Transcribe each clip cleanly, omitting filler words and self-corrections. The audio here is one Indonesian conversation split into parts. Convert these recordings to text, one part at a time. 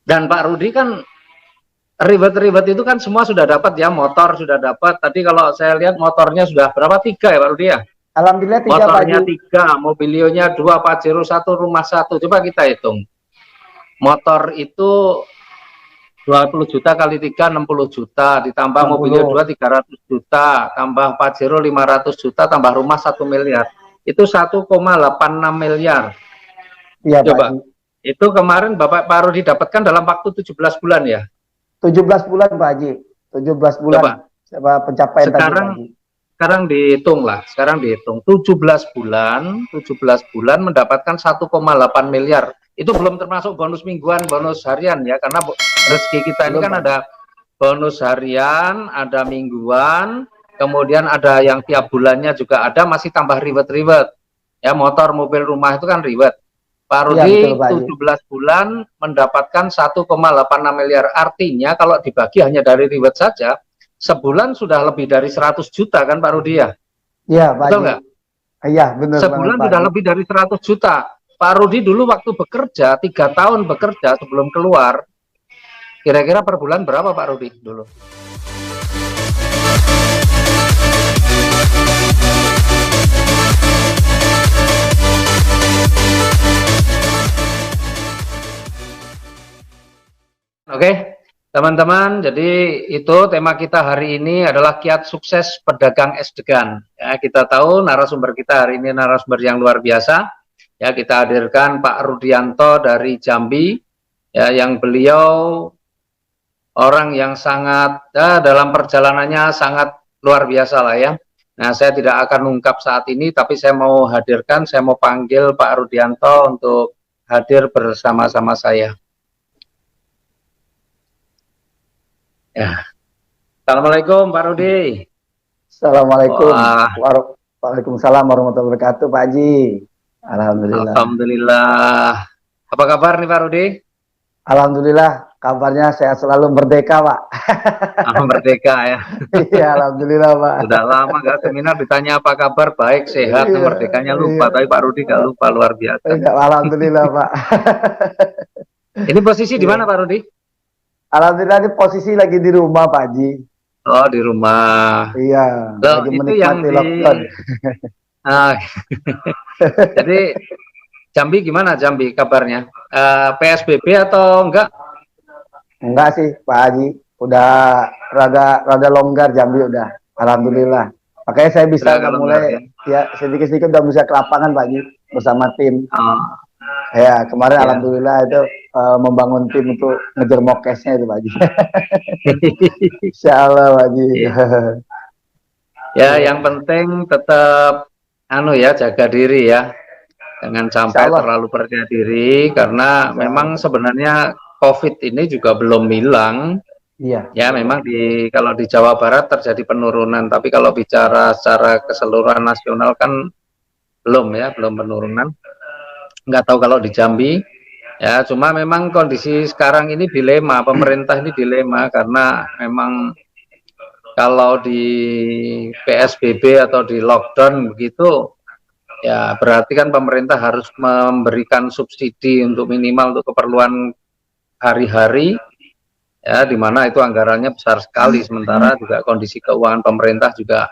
Dan Pak Rudi kan ribet-ribet itu kan semua sudah dapat ya, motor sudah dapat. Tadi kalau saya lihat motornya sudah berapa? 3 ya Pak Rudi ya? Alhamdulillah 3 Pak Motornya Haji. 3, mobilionya 2, Pajero 1, rumah 1. Coba kita hitung. Motor itu 20 juta kali 3, 60 juta, ditambah mobilio 2, 60. 300 juta, tambah Pajero 500 juta, tambah rumah 1 miliar. Itu 1,86 miliar. Iya Pak Coba, Haji. itu kemarin Bapak Pak Rudi dapatkan dalam waktu 17 bulan ya. 17 bulan Pak Haji. 17 bulan. Coba, Pencapaian tadi Pak sekarang Haji. sekarang dihitung lah, sekarang dihitung 17 bulan mendapatkan 1,8 miliar. Itu belum termasuk bonus mingguan, bonus harian ya, karena rezeki kita ini Belum kan Pak Haji. ada bonus harian, ada mingguan, kemudian ada yang tiap bulannya juga ada, masih tambah ribet-ribet. Ya, motor, mobil, rumah itu kan ribet. Pak Iya betul Rudi Pak Haji. 17 bulan mendapatkan 1,86 miliar. Artinya kalau dibagi hanya dari ribet saja, sebulan sudah lebih dari 100 juta kan Pak Rudi ya? Iya Pak Betul Haji. nggak? Iya benar banget Sebulan Pak sudah Haji. lebih dari 100 juta. Pak Rudi dulu waktu bekerja, 3 tahun bekerja sebelum keluar, kira-kira per bulan berapa Pak Rudi dulu? Oke, teman-teman, jadi itu tema kita hari ini adalah kiat sukses pedagang es degan. Ya, kita tahu narasumber kita hari ini narasumber yang luar biasa. Ya, kita hadirkan Pak Rudianto dari Jambi, ya, yang beliau orang yang sangat dalam perjalanannya sangat luar biasa lah ya. Nah, saya tidak akan ungkap saat ini, tapi saya mau hadirkan, saya mau panggil Pak Rudianto untuk hadir bersama-sama saya. Ya. Assalamualaikum Pak Rudi. Assalamualaikum. Wah, Waalaikumsalam warahmatullahi wabarakatuh Pak Haji. Alhamdulillah. alhamdulillah. Apa kabar nih Pak Rudi? Alhamdulillah kabarnya sehat selalu, merdeka Pak. Merdeka ya. Iya alhamdulillah Pak. Sudah lama nggak seminar ditanya apa kabar, baik, sehat, Iya, merdekanya iya. lupa. Tapi Pak Rudi nggak lupa, luar biasa. Alhamdulillah Pak. Ini posisi di Iya. mana Pak Rudi? Alhamdulillah ini posisi lagi di rumah Pak Haji. Oh, di rumah. Iya, Loh, lagi itu yang menikmati di lockdown. ah, jadi Jambi gimana Jambi kabarnya? PSBB atau enggak? Enggak sih Pak Haji, udah rada longgar Jambi udah. Alhamdulillah. Makanya saya bisa Udah kalau enggak mulai ya. ya sedikit-sedikit udah bisa ke lapangan Pak Haji bersama tim. Oh, Ya, kemarin ya. alhamdulillah itu membangun tim untuk ngejar mokesnya itu Pak Haji. Insyaallah Pak Haji. Ya. Ya, yang penting tetap ya jaga diri ya. Jangan sampai Insyaallah. terlalu percaya diri karena memang sebenarnya COVID ini juga belum hilang. Iya. Ya, memang kalau di Jawa Barat terjadi penurunan, tapi kalau bicara secara keseluruhan nasional kan belum penurunan. Nggak tahu kalau di Jambi. Ya, cuma memang kondisi sekarang ini dilema, pemerintah ini dilema karena memang kalau di PSBB atau di lockdown begitu, ya berarti kan pemerintah harus memberikan subsidi untuk minimal untuk keperluan hari-hari, ya di mana itu anggarannya besar sekali, sementara juga kondisi keuangan pemerintah juga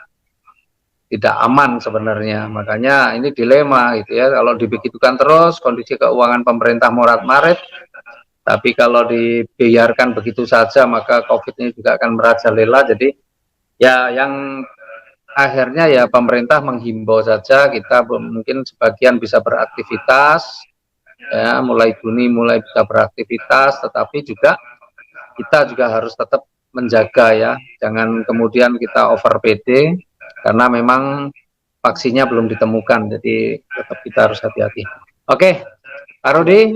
tidak aman sebenarnya. Makanya ini dilema gitu ya, kalau dibegitukan terus kondisi keuangan pemerintah morat-marit, tapi kalau dibiarkan begitu saja maka COVID ini juga akan merajalela. Jadi ya yang akhirnya ya pemerintah menghimbau saja, kita mungkin sebagian bisa beraktivitas ya, mulai Juni mulai bisa beraktivitas, tetapi juga kita juga harus tetap menjaga ya, jangan kemudian kita over PD karena memang vaksinnya belum ditemukan, jadi tetap kita harus hati-hati. Oke, Pak Rudi,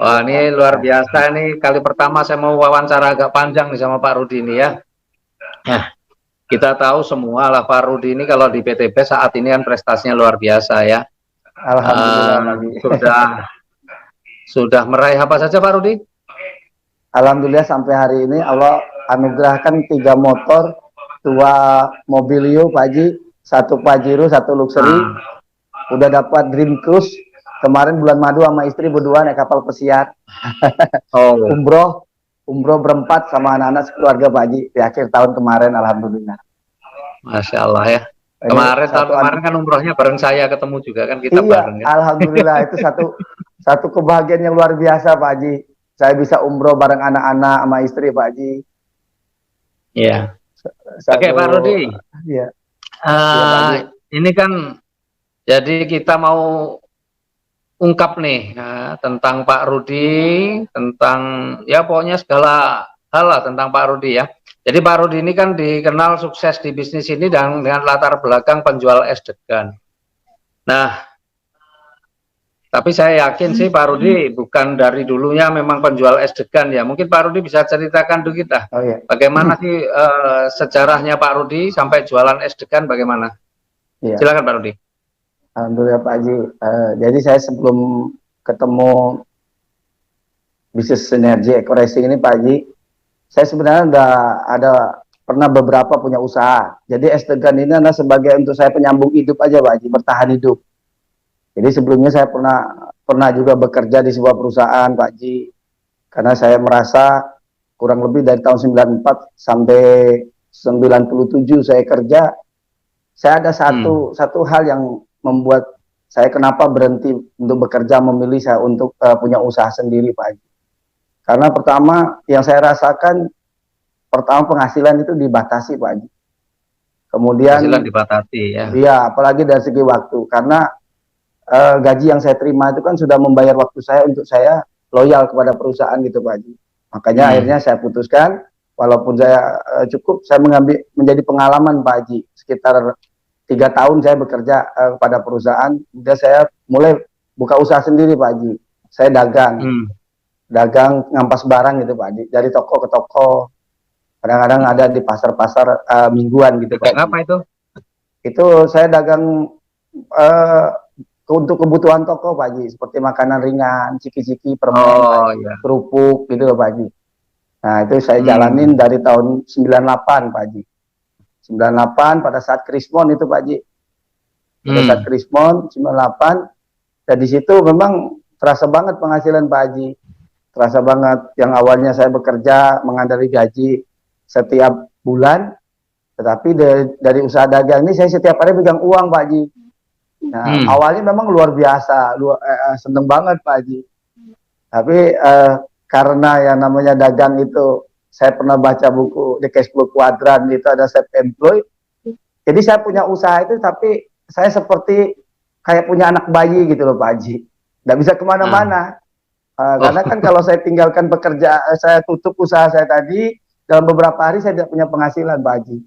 wah ini luar biasa, ini kali pertama saya mau wawancara agak panjang nih sama Pak Rudi ini ya. Nah, kita tahu semua lah Pak Rudi ini kalau di PTB saat ini kan prestasinya luar biasa ya. Alhamdulillah. Sudah meraih apa saja Pak Rudi? Alhamdulillah sampai hari ini Allah anugerahkan 3 motor, 2 mobilio Pak Haji, 1 Pajero, 1 Luxury. Udah dapat Dream Cruise kemarin bulan madu sama istri berdua naik kapal pesiar. Oh, umroh berempat sama anak-anak sekeluarga Pak Haji di akhir tahun kemarin, alhamdulillah. Masya Allah ya. Ini Tahun kemarin kan umrohnya bareng saya, ketemu juga kan, kita iya, bareng kan. alhamdulillah itu satu kebahagiaan yang luar biasa Pak Haji. Saya bisa umroh bareng anak-anak sama istri Pak Haji. Iya. Oke, Satu, Pak Rudi. ya, ya Pak Haji. Ini kan jadi kita mau ungkap nih tentang Pak Rudi, tentang ya pokoknya segala hal lah tentang Pak Rudi ya. Jadi Pak Rudi ini kan dikenal sukses di bisnis ini dan dengan latar belakang penjual es degan. Nah, tapi saya yakin sih Pak Rudi bukan dari dulunya memang penjual es degan ya. Mungkin Pak Rudi bisa ceritakan dulu kita. Oh iya. Bagaimana sih sejarahnya Pak Rudi sampai jualan es degan bagaimana? Iya. Silakan Pak Rudi. Alhamdulillah Pak Haji. Jadi saya sebelum ketemu bisnis sinergi Eco Racing ini Pak Haji, saya sebenarnya udah ada pernah beberapa punya usaha. Jadi es degan ini adalah sebagai untuk saya penyambung hidup aja Pak Haji, bertahan hidup. Jadi sebelumnya saya pernah juga bekerja di sebuah perusahaan Pak Haji, karena saya merasa kurang lebih dari tahun 94 sampai 97 saya kerja. Saya ada satu hal yang membuat saya kenapa berhenti untuk bekerja, memilih saya untuk punya usaha sendiri Pak Haji. Karena pertama yang saya rasakan, pertama penghasilan itu dibatasi Pak Haji. Kemudian penghasilan dibatasi ya. Iya, apalagi dari segi waktu. Karena gaji yang saya terima itu kan sudah membayar waktu saya untuk saya loyal kepada perusahaan gitu Pak Haji. Makanya akhirnya saya putuskan, walaupun saya cukup, saya menjadi pengalaman Pak Haji. Sekitar 3 tahun saya bekerja pada perusahaan, kemudian saya mulai buka usaha sendiri Pak Haji. Saya dagang ngampas barang gitu Pak Haji, dari toko ke toko, kadang-kadang ada di pasar-pasar mingguan gitu Pak Haji. Apa itu? Itu saya dagang untuk kebutuhan toko Pak Haji, seperti makanan ringan, ciki-ciki, permen, kerupuk gitu Pak Haji. Nah itu saya jalanin dari tahun 98 Pak Haji. 98 pada saat Krismon itu Pak Haji. Pada saat Krismon 98, dan di situ memang terasa banget penghasilan Pak Haji. Terasa banget, yang awalnya saya bekerja mengandalkan gaji setiap bulan, tetapi dari usaha dagang ini saya setiap hari pegang uang Pak Haji. Nah, awalnya memang luar biasa, seneng banget Pak Haji. Tapi karena yang namanya dagang itu, saya pernah baca buku The Cash Flow Quadrant, itu ada self employed. Jadi saya punya usaha itu, tapi saya seperti kayak punya anak bayi gitu loh Pak Haji. Nggak bisa kemana-mana. Karena kan kalau saya tinggalkan pekerjaan, saya tutup usaha saya tadi, dalam beberapa hari saya tidak punya penghasilan Pak Haji.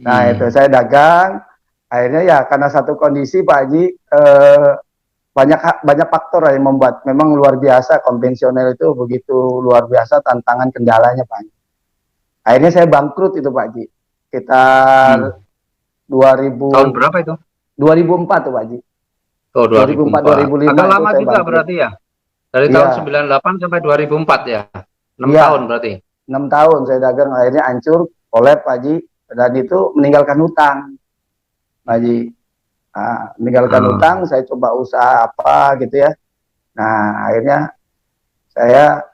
Nah itu saya dagang, akhirnya ya karena satu kondisi Pak Haji, banyak faktor yang membuat memang luar biasa, konvensional itu begitu luar biasa tantangan kendalanya Pak Haji. Akhirnya saya bangkrut itu Pak Haji. Sekitar 2000 tahun berapa itu? 2004 tuh Pak Haji. Oh, 2004 2005. Agak lama juga bangkrut. Berarti ya. Dari tahun 98 sampai 2004 ya. 6 tahun berarti. 6 tahun saya dagang, akhirnya hancur, kolab Pak Haji, dan itu meninggalkan hutang Pak Haji. Nah, meninggalkan hutang, saya coba usaha apa gitu ya. Nah, akhirnya saya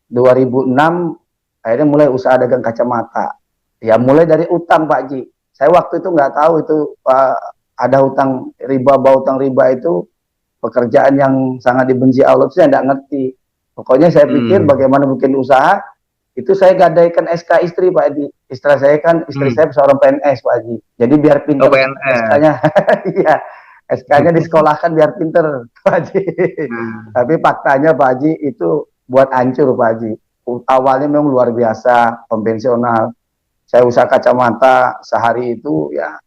2006 akhirnya mulai usaha dagang kacamata. Ya mulai dari utang Pak Haji. Saya waktu itu nggak tahu itu ada hutang riba, hutang riba itu pekerjaan yang sangat dibenci Allah, saya nggak ngerti. Pokoknya saya pikir bagaimana bikin usaha, itu saya gadaikan SK istri Pak Haji. Istri saya kan, istri saya seorang PNS Pak Haji. Jadi biar pinter SK-nya, iya, SK-nya disekolahkan biar pinter Pak Haji. Tapi faktanya Pak Haji itu buat hancur Pak Haji. Awalnya memang luar biasa, konvensional. Saya usaha kacamata sehari itu ya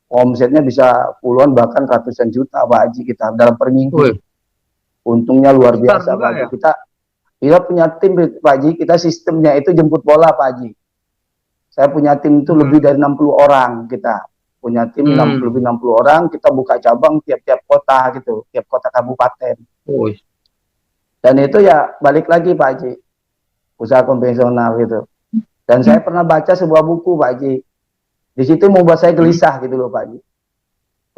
omsetnya bisa puluhan bahkan ratusan juta Pak Haji kita dalam per minggu. Untungnya luar biasa Pak Haji. Kita punya tim Pak Haji, kita sistemnya itu jemput bola Pak Haji. Saya punya tim itu lebih dari 60 orang kita. Punya tim lebih 60 orang, kita buka cabang tiap-tiap kota gitu, tiap kota kabupaten. Dan itu ya balik lagi Pak Haji, usaha konvensional gitu. Dan saya pernah baca sebuah buku Pak Haji. Di situ membuat saya gelisah gitu loh Pak Haji.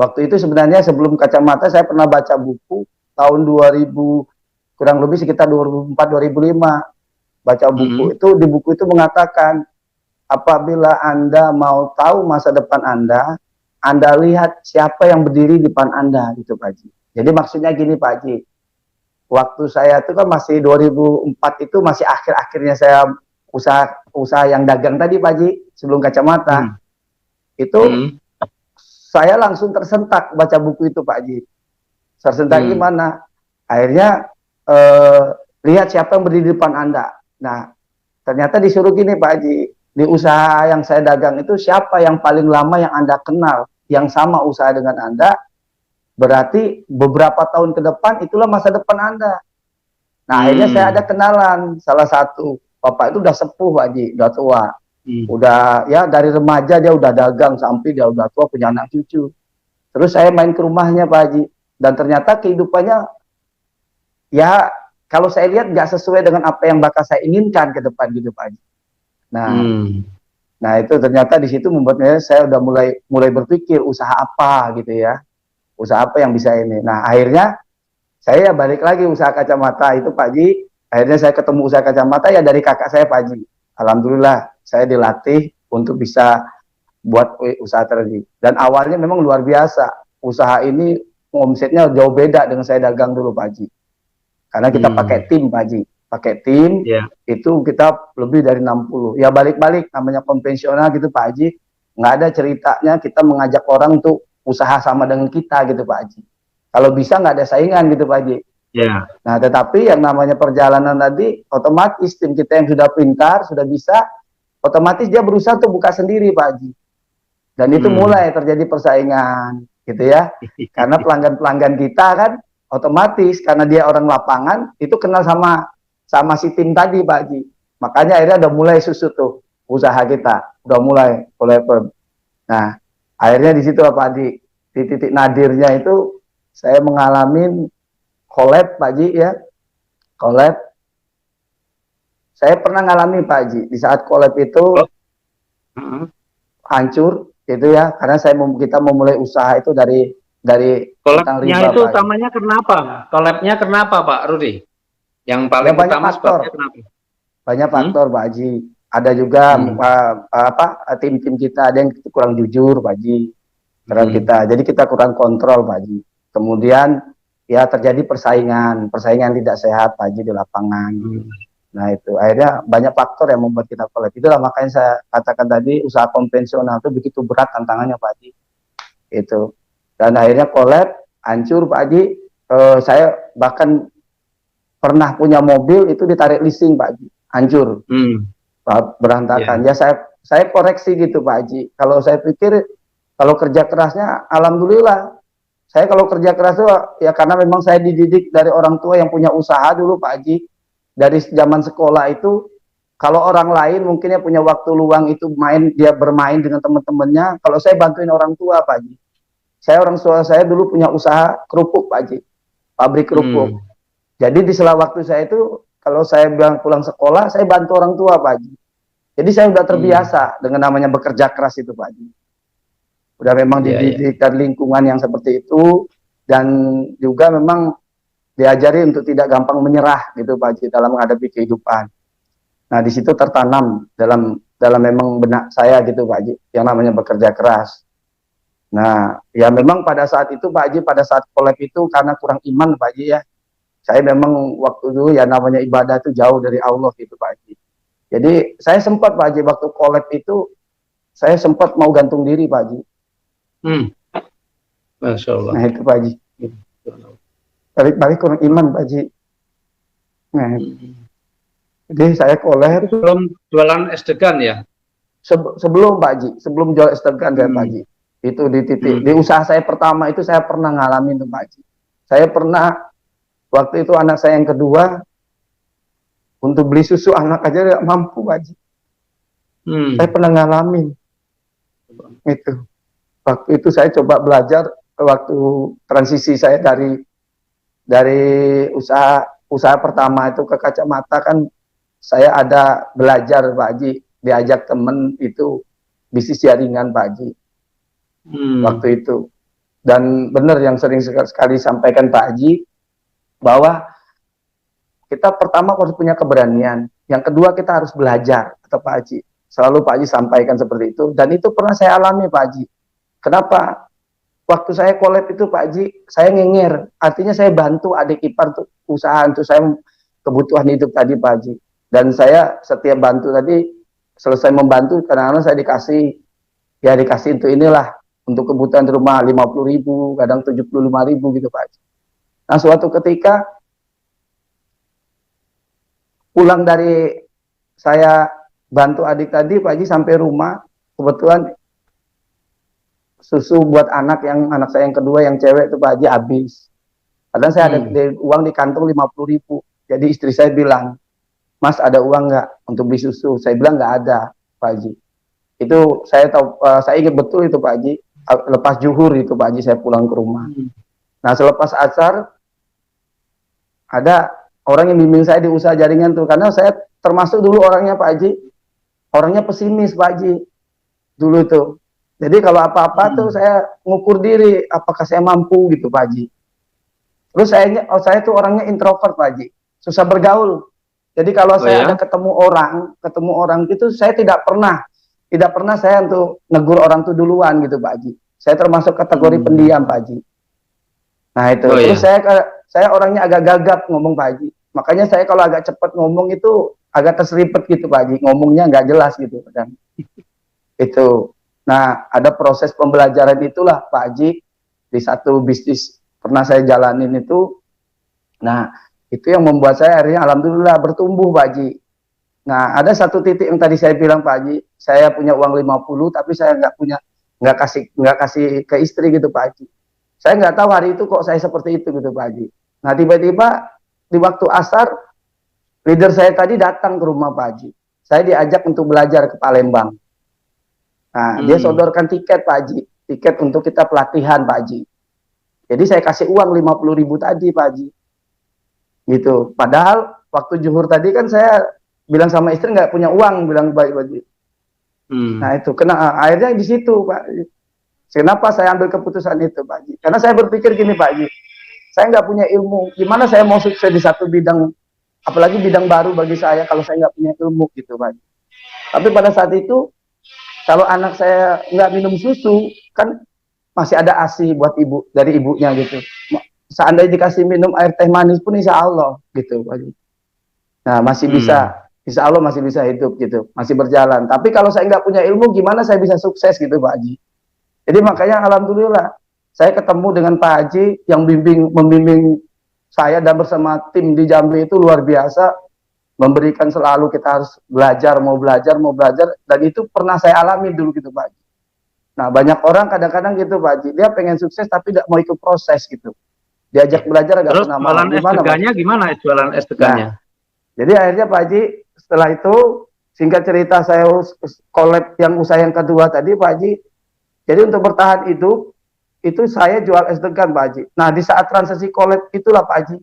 Waktu itu sebenarnya sebelum kacamata saya pernah baca buku tahun 2000, kurang lebih sekitar 2004-2005. Baca buku itu, di buku itu mengatakan apabila Anda mau tahu masa depan Anda lihat siapa yang berdiri di depan Anda gitu Pak Haji. Jadi maksudnya gini Pak Haji, waktu saya itu kan masih 2004, itu masih akhir-akhirnya saya usaha yang dagang tadi Pak Haji, sebelum kacamata. Itu saya langsung tersentak baca buku itu Pak Haji. Tersentak gimana? Akhirnya lihat siapa yang berdiri di depan Anda. Nah, ternyata disuruh gini Pak Haji, di usaha yang saya dagang itu siapa yang paling lama yang Anda kenal, yang sama usaha dengan Anda, berarti beberapa tahun ke depan itulah masa depan Anda. Nah, akhirnya saya ada kenalan salah satu bapak itu udah sepuh Pak Haji, udah tua. Udah ya dari remaja dia udah dagang sampai dia udah tua punya anak cucu. Terus saya main ke rumahnya Pak Haji, dan ternyata kehidupannya ya kalau saya lihat nggak sesuai dengan apa yang bakal saya inginkan ke depan gitu Pak Haji. Nah itu ternyata di situ membuatnya saya udah mulai berpikir usaha apa gitu ya, usaha apa yang bisa ini. Nah akhirnya saya balik lagi usaha kacamata itu Pak Haji. Akhirnya saya ketemu usaha kacamata ya dari kakak saya Pak Haji. Alhamdulillah saya dilatih untuk bisa buat usaha tadi. Dan awalnya memang luar biasa. Usaha ini omsetnya jauh beda dengan saya dagang dulu Pak Haji. Karena kita pakai tim Pak Haji. Pakai tim, itu kita lebih dari 60. Ya balik-balik, namanya konvensional gitu Pak Haji. Nggak ada ceritanya kita mengajak orang untuk usaha sama dengan kita gitu Pak Haji. Kalau bisa nggak ada saingan gitu Pak Haji. Nah tetapi yang namanya perjalanan tadi, otomatis tim kita yang sudah pintar, sudah bisa, otomatis dia berusaha untuk buka sendiri Pak Haji. Dan itu mulai terjadi persaingan gitu ya. Karena pelanggan-pelanggan kita kan otomatis karena dia orang lapangan itu kenal sama si tim tadi Pak Haji. Makanya akhirnya udah mulai susut tuh usaha kita. Udah mulai. Nah, akhirnya di situ Pak Haji, di titik nadirnya itu saya mengalami collab Pak Haji ya. Collab. Saya pernah ngalami Pak Haji di saat collab itu hancur gitu ya, karena kita memulai usaha itu dari collabnya itu utamanya kenapa? Collabnya kenapa Pak Rudi? Yang paling utama sebabnya kenapa? Banyak faktor Pak Haji. Ada juga tim-tim kita ada yang kurang jujur Pak Haji. Jadi kita kurang kontrol Pak Haji. Kemudian ya terjadi persaingan tidak sehat Pak Haji di lapangan. Nah itu akhirnya banyak faktor yang membuat kita collab. Itulah makanya saya katakan tadi usaha konvensional itu begitu berat tantangannya Pak Haji. Itu. Dan akhirnya collab hancur Pak Haji. Saya bahkan pernah punya mobil itu ditarik leasing Pak Haji, hancur, berantakan. Ya saya koreksi gitu Pak Haji. Kalau saya pikir kalau kerja kerasnya, alhamdulillah. Saya kalau kerja keras itu ya karena memang saya dididik dari orang tua yang punya usaha dulu Pak Haji. Dari zaman sekolah itu, kalau orang lain mungkin ya punya waktu luang itu dia bermain dengan teman-temannya. Kalau saya bantuin orang tua Pak Haji. Orang tua saya dulu punya usaha kerupuk Pak Haji, pabrik kerupuk. Jadi di sela waktu saya itu, kalau saya pulang sekolah, saya bantu orang tua Pak Haji. Jadi saya sudah terbiasa dengan namanya bekerja keras itu Pak Haji. Udah memang dididik dan lingkungan yang seperti itu, dan juga memang diajari untuk tidak gampang menyerah gitu Pak Haji dalam menghadapi kehidupan. Nah di situ tertanam dalam memang benak saya gitu Pak Haji, yang namanya bekerja keras. Nah ya memang pada saat itu Pak Haji, pada saat collab itu karena kurang iman Pak Haji ya. Saya memang waktu itu ya namanya ibadah itu jauh dari Allah gitu Pak Haji. Jadi saya sempat Pak Haji waktu collab itu, saya sempat mau gantung diri Pak Haji. Masya Allah. Nah itu Pak Haji. Balik kurang iman Pak Haji. Nah, jadi saya collab. Sebelum jualan es-degan ya? Sebelum Pak Haji, sebelum jual es-degan saya Pak Haji. Itu di titik, di usaha saya pertama itu saya pernah ngalamin tuh Pak Haji. Saya pernah, waktu itu anak saya yang kedua, untuk beli susu anak aja tidak mampu Pak Haji. Saya pernah ngalamin. Itu. Waktu itu saya coba belajar, waktu transisi saya dari usaha pertama itu ke kacamata kan, saya ada belajar Pak Haji, diajak temen itu bisnis jaringan Pak Haji. Waktu itu Dan benar yang sering sekali sampaikan Pak Haji, bahwa kita pertama harus punya keberanian, yang kedua kita harus belajar, kata Pak Haji. Selalu Pak Haji sampaikan seperti itu, dan itu pernah saya alami Pak Haji. Kenapa? Waktu saya collab itu Pak Haji, saya ngenger, artinya saya bantu adik ipar untuk usaha untuk saya kebutuhan hidup tadi Pak Haji. Dan saya setiap bantu tadi, selesai membantu, kadang-kadang saya dikasih untuk inilah, untuk kebutuhan di rumah 50.000, kadang 75.000 gitu Pak Haji. Nah suatu ketika pulang dari saya bantu adik tadi Pak Haji, sampai rumah kebetulan susu buat anak saya yang kedua yang cewek itu Pak Haji habis. Kadang saya ada uang di kantong 50.000. Jadi istri saya bilang, Mas ada uang nggak untuk beli susu? Saya bilang nggak ada Pak Haji. Itu saya tahu, saya ingat betul itu Pak Haji. Lepas zuhur itu Pak Haji saya pulang ke rumah. Nah selepas asar ada orang yang bimbing saya di usaha jaringan tuh, karena saya termasuk dulu orangnya Pak Haji, orangnya pesimis Pak Haji dulu tuh. Jadi kalau apa-apa tuh saya ngukur diri, apakah saya mampu gitu Pak Haji. Terus saya tuh orangnya introvert Pak Haji, susah bergaul. Jadi kalau saya ada ketemu orang gitu, saya tidak pernah saya untuk negur orang tuh duluan gitu Pak Haji. Saya termasuk kategori pendiam Pak Haji. Nah itu, terus saya orangnya agak gagap ngomong Pak Haji. Makanya saya kalau agak cepat ngomong itu agak terseripet gitu Pak Haji, ngomongnya nggak jelas gitu. Dan itu, nah ada proses pembelajaran itulah Pak Haji, di satu bisnis pernah saya jalanin itu. Nah itu yang membuat saya akhirnya alhamdulillah bertumbuh Pak Haji. Nah ada satu titik yang tadi saya bilang Pak Haji, saya punya uang 50 tapi saya nggak kasih ke istri gitu Pak Haji. Saya nggak tahu hari itu kok saya seperti itu gitu Pak Haji. Nah tiba-tiba di waktu asar, leader saya tadi datang ke rumah Pak Haji. Saya diajak untuk belajar ke Palembang. Nah dia sodorkan tiket Pak Haji, tiket untuk kita pelatihan Pak Haji. Jadi saya kasih uang 50.000 tadi Pak Haji. Gitu. Padahal waktu zuhur tadi kan saya bilang sama istri nggak punya uang, bilang baik Pak Haji. Nah itu, akhirnya di situ Pak Haji. Kenapa saya ambil keputusan itu Pak Haji? Karena saya berpikir gini Pak Haji, saya nggak punya ilmu, gimana saya mau sukses di satu bidang, apalagi bidang baru bagi saya kalau saya nggak punya ilmu gitu Pak Haji. Tapi pada saat itu, kalau anak saya nggak minum susu, kan masih ada ASI buat ibu, dari ibunya gitu. Seandainya dikasih minum air teh manis pun insya Allah gitu Pak Haji. Nah masih bisa, insya Allah masih bisa hidup gitu, masih berjalan. Tapi kalau saya nggak punya ilmu, gimana saya bisa sukses gitu Pak Haji. Jadi makanya alhamdulillah saya ketemu dengan Pak Haji yang membimbing saya dan bersama tim di Jambi itu luar biasa, memberikan selalu kita harus belajar, mau belajar, dan itu pernah saya alami dulu gitu Pak Haji. Nah banyak orang kadang-kadang gitu Pak Haji, dia pengen sukses tapi tidak mau ikut proses gitu, diajak belajar agak pernah mau. Gimana jualan SDK-nya? Nah, jadi akhirnya Pak Haji setelah itu, singkat cerita saya collab yang usaha yang kedua tadi Pak Haji. Jadi untuk bertahan hidup, itu saya jual SDK Pak Haji. Nah di saat transisi collab itulah Pak Haji,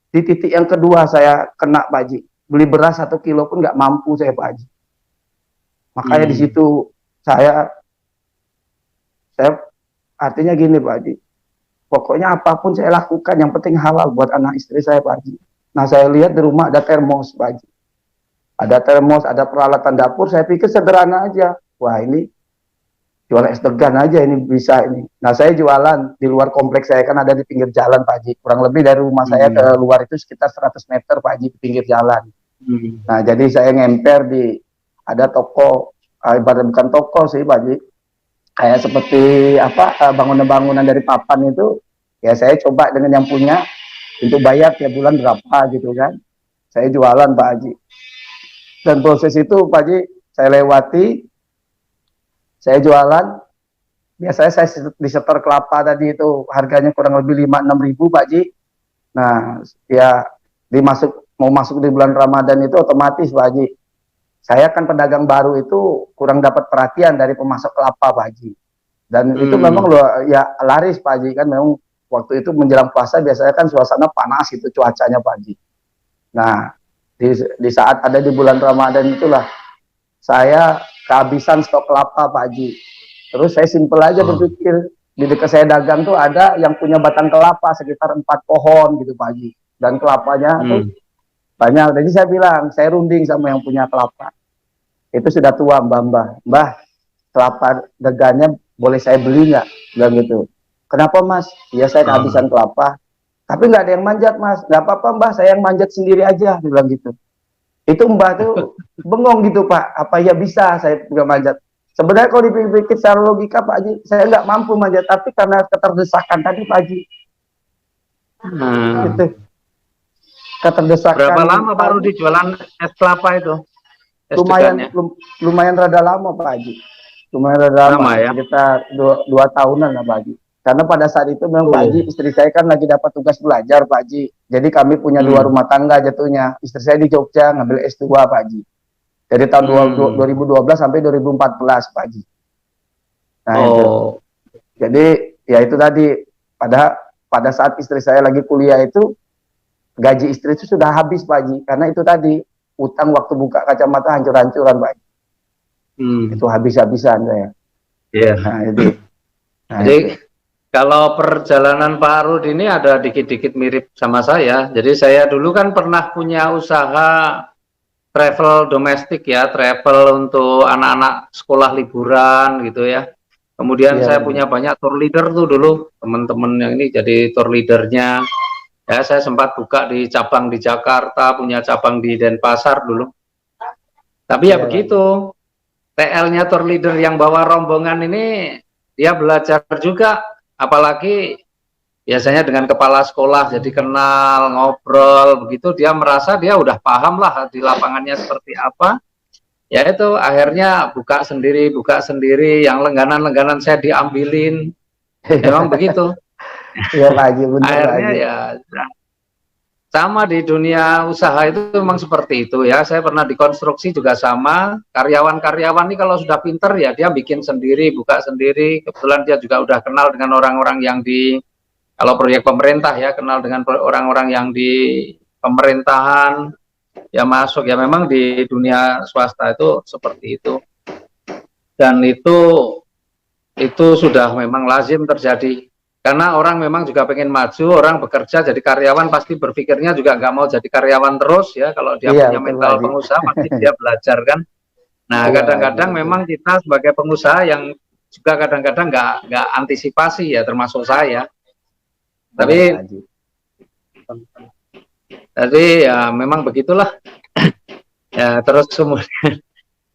di titik yang kedua saya kena Pak Haji. Beli beras 1 kilo pun nggak mampu saya Pak Haji. Makanya di situ saya artinya gini Pak Haji, pokoknya apapun saya lakukan, yang penting halal buat anak istri saya Pak Haji. Nah saya lihat di rumah ada termos Pak Haji. Ada termos, ada peralatan dapur, saya pikir sederhana aja. Wah ini jual es degan aja ini bisa ini. Nah saya jualan di luar kompleks saya, kan ada di pinggir jalan Pak Haji. Kurang lebih dari rumah saya ke luar itu sekitar 100 meter Pak Haji, di pinggir jalan. Nah jadi saya ngemper di, ada toko, ibarat bukan toko sih Pak Haji, kayak seperti apa, bangunan-bangunan dari papan itu, ya saya coba dengan yang punya untuk bayar tiap bulan berapa gitu kan. Saya jualan Pak Haji. Dan proses itu Pak Haji saya lewati. Saya jualan, biasanya saya disetor kelapa tadi itu harganya kurang lebih 5-6 ribu Pak Haji. Nah ya mau masuk di bulan Ramadan itu otomatis Pak Haji, saya kan pedagang baru itu kurang dapat perhatian dari pemasok kelapa Pak Haji. Dan itu memang ya laris Pak Haji, kan memang waktu itu menjelang puasa biasanya kan suasana panas itu cuacanya Pak Haji. Nah di saat ada di bulan Ramadan itulah saya kehabisan stok kelapa Pak Haji. Terus saya simpel aja berpikir, di dekat saya dagang tuh ada yang punya batang kelapa sekitar 4 pohon gitu Pak Haji, dan kelapanya tuh banyak. Jadi saya bilang, saya runding sama yang punya kelapa, itu sudah tua mbah, kelapa dagangnya boleh saya beli nggak, bilang gitu. Kenapa mas? Ya saya kehabisan kelapa, tapi nggak ada yang manjat mas. Nggak apa-apa mbah, saya yang manjat sendiri aja, bilang gitu. Itu mbah tuh bengong gitu Pak, apa ya bisa saya juga manjat. Sebenarnya kalau dipikir secara logika Pak Haji, saya nggak mampu manjat, tapi karena keterdesakan tadi Pak Haji, gitu, Berapa keterdesakan lama Pak Rudi jualan es kelapa itu? Es lumayan degannya? lumayan rada lama Pak Haji, lumayan rada lama, Lama ya? sekitar 2 tahunan lah Pak Haji. Karena pada saat itu memang Pak Haji, istri saya kan lagi dapat tugas belajar Pak Haji, jadi kami punya 2 rumah tangga jatuhnya. Istri saya di Jogja ngambil S2 Pak Haji, dari tahun 2012 sampai 2014 Pak Haji. Nah itu, jadi ya itu tadi, pada saat istri saya lagi kuliah itu, gaji istri itu sudah habis Pak Haji, karena itu tadi, utang waktu buka kacamata hancur-hancuran Pak Haji. Itu habis-habisan saya. Iya. Nah, itu. Jadi kalau perjalanan Pak Rudi ini ada dikit-dikit mirip sama saya. Jadi saya dulu kan pernah punya usaha travel domestik ya, travel untuk anak-anak sekolah liburan gitu ya. Kemudian saya punya banyak tour leader tuh dulu, teman-teman yang ini jadi tour leadernya. Ya, saya sempat buka di cabang di Jakarta, punya cabang di Denpasar dulu. Tapi ya begitu, TL-nya tour leader yang bawa rombongan ini, dia belajar juga, apalagi biasanya dengan kepala sekolah, jadi kenal, ngobrol, begitu dia merasa dia udah paham lah di lapangannya seperti apa. Ya itu akhirnya buka sendiri, yang langganan-langganan saya diambilin, memang begitu. Iya Pak Haji, benar Pak Akhirnya Haji. ya sama di dunia usaha itu memang seperti itu ya. Saya pernah di konstruksi juga sama. Karyawan-karyawan ini kalau sudah pinter ya dia bikin sendiri, buka sendiri. Kebetulan dia juga udah kenal dengan orang-orang yang kalau proyek pemerintah ya, kenal dengan orang-orang yang di pemerintahan, ya masuk. Ya memang di dunia swasta itu seperti itu. Dan itu sudah memang lazim terjadi. Karena orang memang juga pengen maju, orang bekerja jadi karyawan pasti berpikirnya juga nggak mau jadi karyawan terus ya. Kalau dia punya mental pengusaha pasti dia belajar kan. Nah kadang-kadang memang kita sebagai pengusaha yang juga kadang-kadang nggak antisipasi ya, termasuk saya. Tapi ya memang begitulah. Ya terus kemudian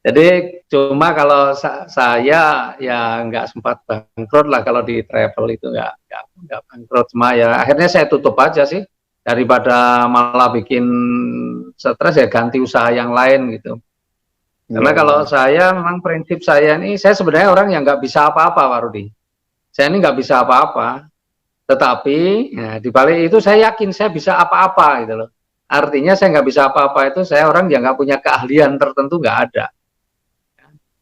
jadi cuma kalau saya ya nggak sempat bangkrut lah, kalau di travel itu nggak bangkrut, cuma ya akhirnya saya tutup aja sih, daripada malah bikin stres ya ganti usaha yang lain gitu. Karena kalau saya memang prinsip saya ini, saya sebenarnya orang yang nggak bisa apa-apa Pak Rudi. Saya ini nggak bisa apa-apa, tetapi ya, di balik itu saya yakin saya bisa apa-apa gitu loh. Artinya saya nggak bisa apa-apa itu saya orang yang nggak punya keahlian tertentu, nggak ada.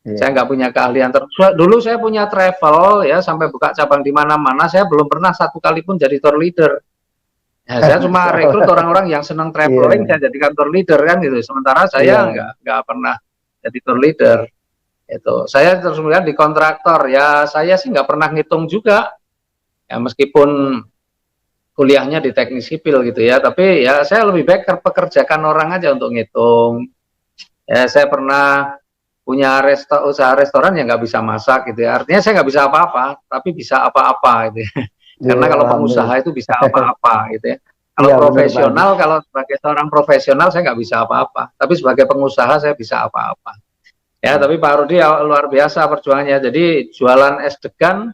Saya nggak punya keahlian dulu saya punya travel ya, sampai buka cabang di mana-mana, saya belum pernah satu kali pun jadi tour leader. Ya, saya cuma rekrut orang-orang yang senang traveling, saya jadikan tour leader kan gitu. Sementara saya nggak pernah jadi tour leader. Itu saya terus kemudian di kontraktor ya, saya sih nggak pernah ngitung juga. Ya meskipun kuliahnya di teknik sipil gitu ya, tapi ya saya lebih baik pekerjakan orang aja untuk ngitung. Ya saya pernah punya usaha restoran yang nggak bisa masak gitu ya. Artinya saya nggak bisa apa-apa, tapi bisa apa-apa gitu ya. Karena kalau pengusaha itu bisa apa-apa gitu ya. Kalau profesional, kalau sebagai seorang profesional saya nggak bisa apa-apa, tapi sebagai pengusaha saya bisa apa-apa. Ya, tapi Pak Rudi luar biasa perjuangannya. Jadi jualan es degan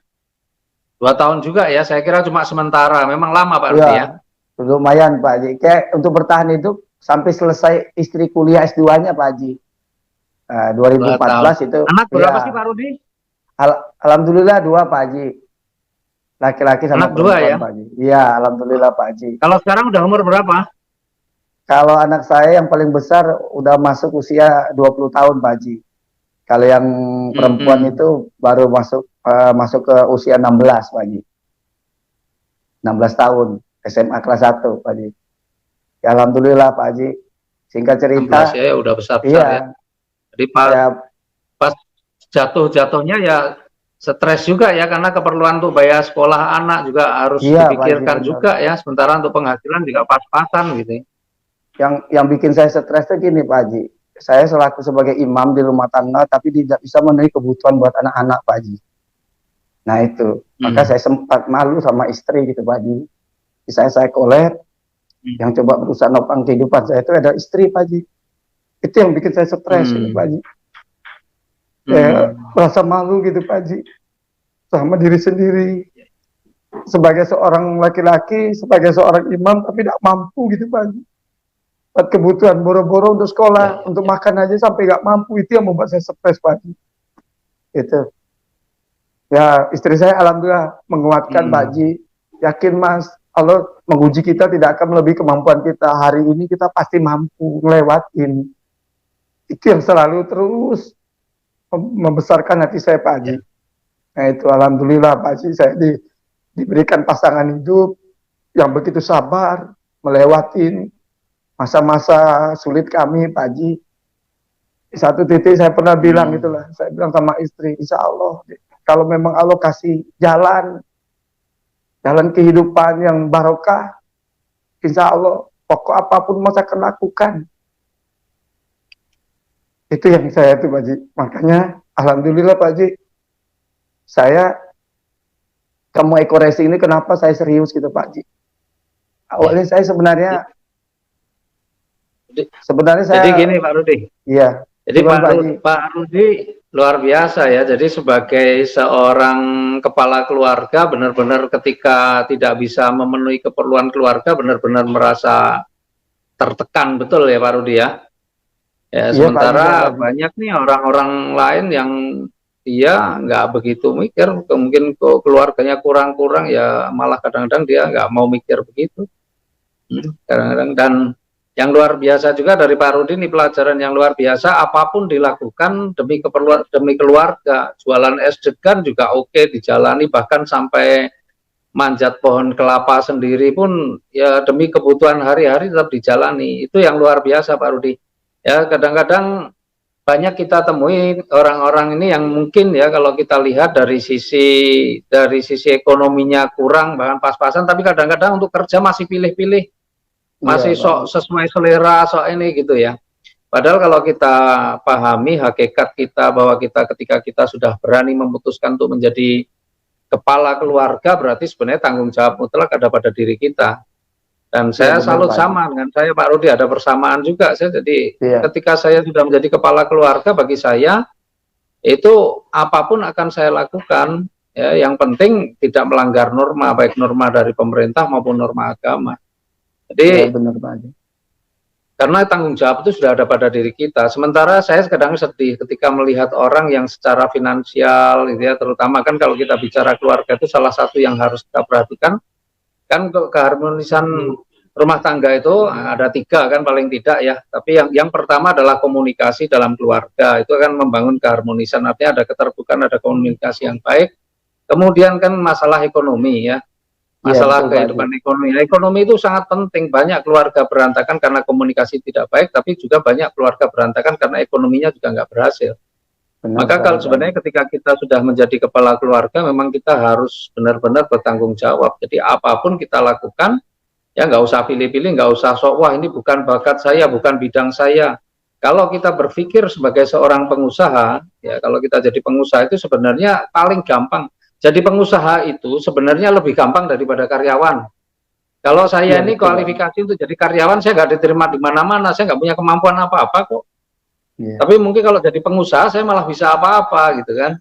2 tahun juga ya, saya kira cuma sementara. Memang lama Pak Rudi ya. Lumayan Pak Haji. Kayak untuk bertahan itu sampai selesai istri kuliah S2-nya Pak Haji. 2014 itu. Anak berapa sih Pak Rudi? Alhamdulillah 2 Pak Haji. Laki-laki sama anak 2 ya? Pak Haji. Iya, alhamdulillah Pak Haji. Kalau sekarang udah umur berapa? Kalau anak saya yang paling besar udah masuk usia 20 tahun Pak Haji. Kalau yang perempuan itu baru masuk ke usia 16 Pak Haji. 16 tahun, SMA kelas 1 Pak Haji. Ya, alhamdulillah Pak Haji. Singkat cerita, ya udah besar ya. Jadi pas jatuhnya ya stres juga ya, karena keperluan untuk bayar sekolah anak juga harus Iya, Pak Haji, dipikirkan benar. juga ya, sementara untuk penghasilan juga pas-pasan gitu. Yang bikin saya stres itu gini, Pak Haji. Saya selaku sebagai imam di rumah tangga, tapi tidak bisa memenuhi kebutuhan buat anak-anak, Pak Haji. Nah itu, maka saya sempat malu sama istri gitu, Pak Haji. Saya collab, yang coba berusaha nopang kehidupan saya itu ada istri, Pak Haji. Itu yang bikin saya stres gitu, Pak Haji. Saya merasa malu gitu, Pak Haji, sama diri sendiri. Sebagai seorang laki-laki, sebagai seorang imam, tapi tidak mampu gitu, Pak Haji. Buat kebutuhan boro-boro untuk sekolah, untuk makan aja sampai nggak mampu, itu yang membuat saya stres, Pak Haji. Itu. Ya, istri saya alhamdulillah menguatkan, Pak Haji. Yakin, Mas, Allah menguji kita tidak akan melebihi kemampuan kita. Hari ini kita pasti mampu ngelewatin. Itu yang selalu terus membesarkan hati saya, Pak Haji. Nah itu alhamdulillah, Pak Haji, saya diberikan pasangan hidup yang begitu sabar melewatin masa-masa sulit kami, Pak Haji. Di satu titik saya pernah bilang itulah, saya bilang sama istri, insya Allah kalau memang Allah kasih jalan kehidupan yang barokah, insya Allah pokok apapun mau saya akan lakukan. Itu yang saya itu, Pak Haji. Makanya alhamdulillah, Pak Haji, saya kamu ekoresi ini kenapa saya serius gitu, Pak Haji. Awalnya saya sebenarnya saya. Jadi gini, Pak Rudi. Iya. Jadi Pak Rudi luar biasa ya. Jadi sebagai seorang kepala keluarga, benar-benar ketika tidak bisa memenuhi keperluan keluarga, benar-benar merasa tertekan, betul ya, Pak Rudi ya. Ya, sementara banyak nih orang-orang lain yang dia nggak begitu mikir, mungkin kok keluarganya kurang-kurang ya, malah kadang-kadang dia nggak mau mikir begitu. Kadang-kadang. Dan yang luar biasa juga dari Pak Rudi ini, pelajaran yang luar biasa, apapun dilakukan demi keperluan, demi keluarga. Jualan es degan juga oke dijalani, bahkan sampai manjat pohon kelapa sendiri pun ya demi kebutuhan hari-hari tetap dijalani. Itu yang luar biasa, Pak Rudi. Ya, kadang-kadang banyak kita temui orang-orang ini yang mungkin ya kalau kita lihat dari sisi ekonominya kurang, bahkan pas-pasan, tapi kadang-kadang untuk kerja masih pilih-pilih, masih sok sesuai selera, sok ini gitu ya. Padahal kalau kita pahami hakikat kita bahwa kita ketika kita sudah berani memutuskan untuk menjadi kepala keluarga, berarti sebenarnya tanggung jawab mutlak ada pada diri kita. Dan saya salut sama dengan saya, Pak Rudi, ada persamaan juga. Jadi ketika saya sudah menjadi kepala keluarga, bagi saya itu apapun akan saya lakukan ya, yang penting tidak melanggar norma, baik norma dari pemerintah maupun norma agama. Jadi karena tanggung jawab itu sudah ada pada diri kita. Sementara saya kadang sedih ketika melihat orang yang secara finansial gitu ya, terutama kan kalau kita bicara keluarga itu salah satu yang harus kita perhatikan kan, keharmonisan rumah tangga itu ada 3 kan paling tidak ya. Tapi yang pertama adalah komunikasi dalam keluarga, itu akan membangun keharmonisan, artinya ada keterbukaan, ada komunikasi yang baik. Kemudian kan masalah ekonomi ya, masalah kehidupan ekonomi. Ekonomi itu sangat penting. Banyak keluarga berantakan karena komunikasi tidak baik, tapi juga banyak keluarga berantakan karena ekonominya juga nggak berhasil. Maka kalau sebenarnya ketika kita sudah menjadi kepala keluarga, memang kita harus benar-benar bertanggung jawab. Jadi apapun kita lakukan, ya nggak usah pilih-pilih, nggak usah sok, wah ini bukan bakat saya, bukan bidang saya. Kalau kita berpikir sebagai seorang pengusaha, ya kalau kita jadi pengusaha itu sebenarnya paling gampang. Jadi pengusaha itu sebenarnya lebih gampang daripada karyawan. Kalau saya ini kualifikasi untuk jadi karyawan, saya nggak diterima di mana-mana, saya nggak punya kemampuan apa-apa kok. Tapi mungkin kalau jadi pengusaha saya malah bisa apa-apa gitu kan.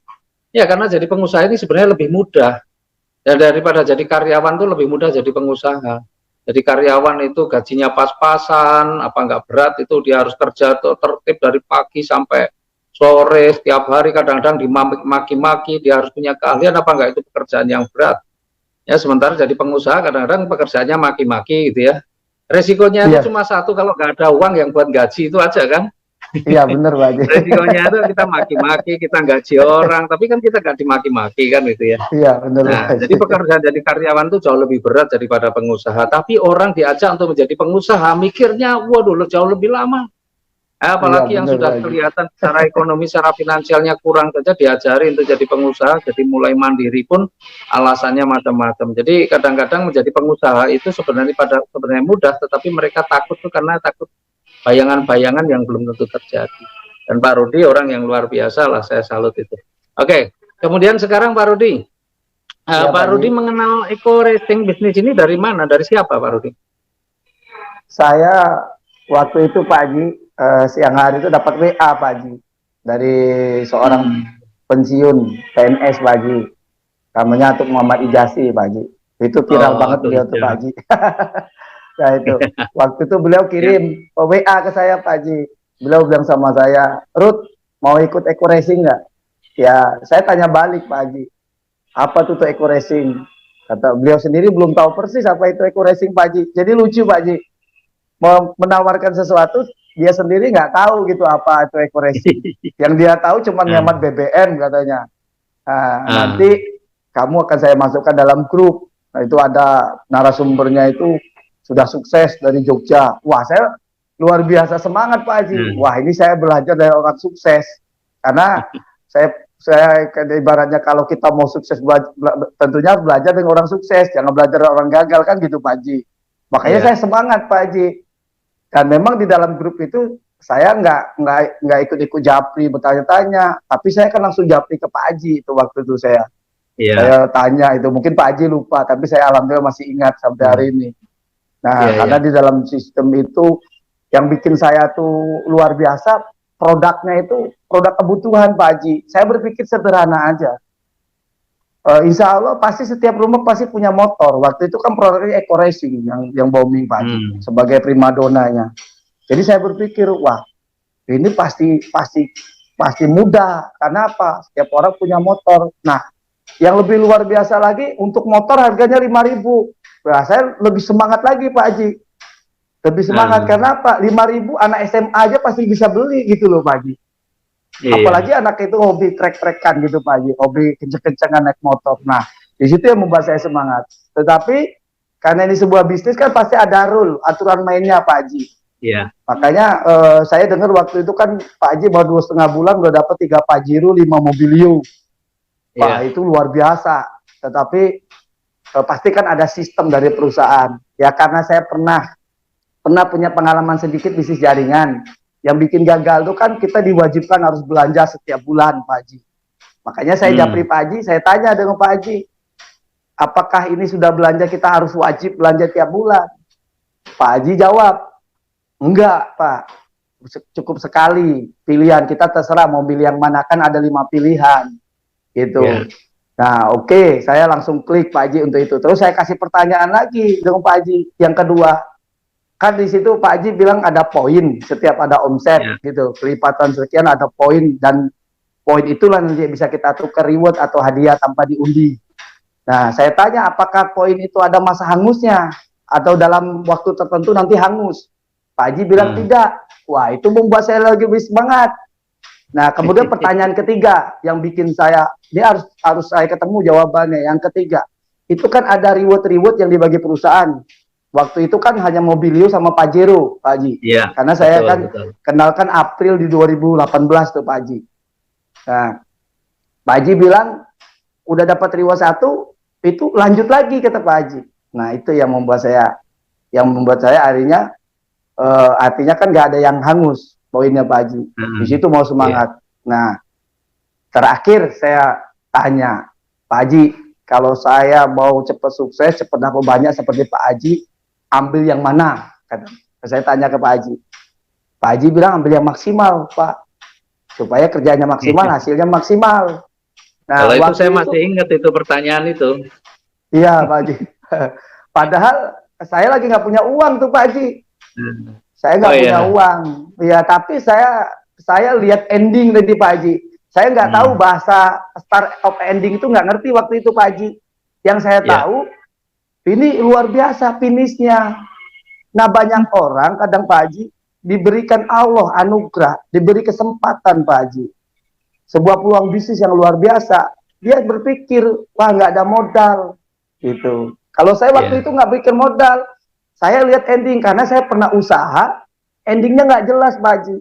Ya karena jadi pengusaha ini sebenarnya lebih mudah. Dan daripada jadi karyawan itu lebih mudah jadi pengusaha. Jadi karyawan itu gajinya pas-pasan, apa nggak berat, itu dia harus kerja tertib dari pagi sampai sore, setiap hari kadang-kadang dimaki-maki, dia harus punya keahlian, apa enggak, itu pekerjaan yang berat. Ya sementara jadi pengusaha kadang-kadang pekerjaannya maki-maki gitu ya. Resikonya itu cuma satu, kalau nggak ada uang yang buat gaji itu aja kan. Iya benar, Pak. Resikonya itu kita maki-maki, kita gaji orang, tapi kan kita nggak dimaki-maki kan gitu ya. Iya benar. Nah, jadi pekerjaan jadi karyawan itu jauh lebih berat daripada pengusaha. Tapi orang diajak untuk menjadi pengusaha, mikirnya waduh jauh lebih lama. Iya Apalagi yang benar sudah Pak Haji. kelihatan secara ekonomi, secara finansialnya kurang saja diajari untuk jadi pengusaha, jadi mulai mandiri pun alasannya macam-macam. Jadi kadang-kadang menjadi pengusaha itu sebenarnya mudah, tetapi mereka takut tuh karena takut bayangan-bayangan yang belum tentu terjadi. Dan Pak Rudi orang yang luar biasa lah, saya salut itu. Oke, kemudian sekarang Pak Rudi, Iya Pak Pak Haji. Rudi mengenal Eco Racing bisnis ini dari mana? Dari siapa Pak Rudi? Saya waktu itu Pak Haji, siang hari itu dapat WA Pak Haji dari seorang Hmm. pensiun PNS Pak Haji. Namanya Atuk Muhammad Ijasi Pak Haji. Itu viral Oh, banget tuh beliau tuh Pak hijau. Haji. Nah itu, waktu itu beliau Ya, kirim WA ke saya Pak Haji. Beliau bilang sama saya, Ruth mau ikut Eco Racing nggak? Ya, saya tanya balik Pak Haji, apa tuh Eco Racing? Kata beliau sendiri belum tahu persis apa itu Eco Racing Pak Haji. Jadi lucu Pak Haji, mau menawarkan sesuatu dia sendiri nggak tahu gitu apa itu Eco Racing. Yang dia tahu cuma nah, ngemat BBM katanya. Nah, nah, nanti kamu akan saya masukkan dalam grup. Nah, itu ada narasumbernya itu sudah sukses dari Jogja. Wah, saya luar biasa semangat Pak Haji. nah, Wah, ini saya belajar dari orang sukses. Karena saya ibaratnya kalau kita mau sukses tentunya belajar dengan orang sukses, jangan belajar dari orang gagal kan gitu Pak Haji. Makanya ya, saya semangat Pak Haji. Dan memang di dalam grup itu saya nggak ikut-ikut japri bertanya-tanya, tapi saya kan langsung japri ke Pak Haji itu waktu itu ya, saya tanya itu, mungkin Pak Haji lupa, tapi saya alhamdulillah masih ingat sampai hari hmm, ini. Nah, ya, karena ya, di dalam sistem itu yang bikin saya tuh luar biasa, produknya itu produk kebutuhan Pak Haji. Saya berpikir sederhana aja. Insya Allah pasti setiap rumah pasti punya motor. Waktu itu kan produknya Eco Racing yang booming Pak Haji hmm, sebagai primadonanya. Jadi saya berpikir, wah ini pasti mudah. Karena apa? Setiap orang punya motor. Nah, yang lebih luar biasa lagi untuk motor harganya 5.000. Nah, saya lebih semangat lagi Pak Haji. Lebih semangat nah, karena apa? 5.000 anak SMA aja pasti bisa beli gitu loh Pak Haji. iya, Apalagi anak itu hobi trek-trekan gitu Pak Haji, hobi kenceng-kencengan naik motor. Nah, di situ yang membuat saya semangat. Tetapi karena ini sebuah bisnis kan pasti ada rule, aturan mainnya Pak Haji. iya, Makanya saya dengar waktu itu kan Pak Haji baru 2,5 bulan udah dapat 3 Pajero, 5 Mobilio. Wah, iya, itu luar biasa. Tetapi pasti kan ada sistem dari perusahaan. Ya karena saya pernah punya pengalaman sedikit bisnis jaringan. Yang bikin gagal itu kan kita diwajibkan harus belanja setiap bulan, Pak Haji. Makanya saya japri hmm, Pak Haji, saya tanya dengan Pak Haji, apakah ini sudah belanja kita harus wajib belanja tiap bulan? Pak Haji jawab, enggak Pak, cukup sekali pilihan, kita terserah mau pilih yang mana, kan ada 5 pilihan gitu. ya, Nah, oke, saya langsung klik Pak Haji untuk itu. Terus saya kasih pertanyaan lagi dengan Pak Haji. Yang kedua, kan di situ Pak Haji bilang ada poin setiap ada omset ya, gitu. Kelipatan sekian ada poin, dan poin itulah nanti bisa kita tukar reward atau hadiah tanpa diundi. Nah, saya tanya apakah poin itu ada masa hangusnya atau dalam waktu tertentu nanti hangus. Pak Haji bilang hmm, tidak. Wah, itu membuat saya lagi lebih semangat. Nah, kemudian pertanyaan ketiga yang bikin saya, ini harus saya ketemu jawabannya. Yang ketiga, itu kan ada reward-reward yang dibagi perusahaan. Waktu itu kan hanya Mobilio sama Pajero, Pak Haji. iya, Karena saya betul, kan betul, kenalkan April di 2018 tuh Pak Haji. Nah, Pak Haji bilang udah dapat reward satu, itu lanjut lagi kata Pak Haji. Nah, itu yang membuat saya akhirnya artinya kan nggak ada yang hangus poinnya Pak Haji. Di hmm, situ mau iya, semangat. Nah, terakhir saya tanya, Pak Haji, kalau saya mau cepat sukses, cepat laku banyak seperti Pak Haji, ambil yang mana? Kata. Saya tanya ke Pak Haji. Pak Haji bilang ambil yang maksimal, Pak. Supaya kerjanya maksimal, iya. hasilnya maksimal. Nah, Kalau itu saya waktu itu, masih ingat itu pertanyaan itu. iya Pak Haji. Padahal saya lagi nggak punya uang tuh Pak Haji. Hmm. Saya Oh nggak punya ya, uang. Ya, tapi saya lihat ending dari Pak Haji. Saya nggak tahu hmm, bahasa start of ending itu, nggak ngerti waktu itu Pak Haji. Yang saya ya, tahu ini luar biasa finishnya. Nah, banyak orang kadang Pak Haji diberikan Allah anugerah, diberi kesempatan Pak Haji. Sebuah peluang bisnis yang luar biasa. Dia berpikir, wah nggak ada modal gitu. Kalau saya waktu ya, itu nggak pikir modal, saya lihat ending karena saya pernah usaha, endingnya nggak jelas Pak Haji.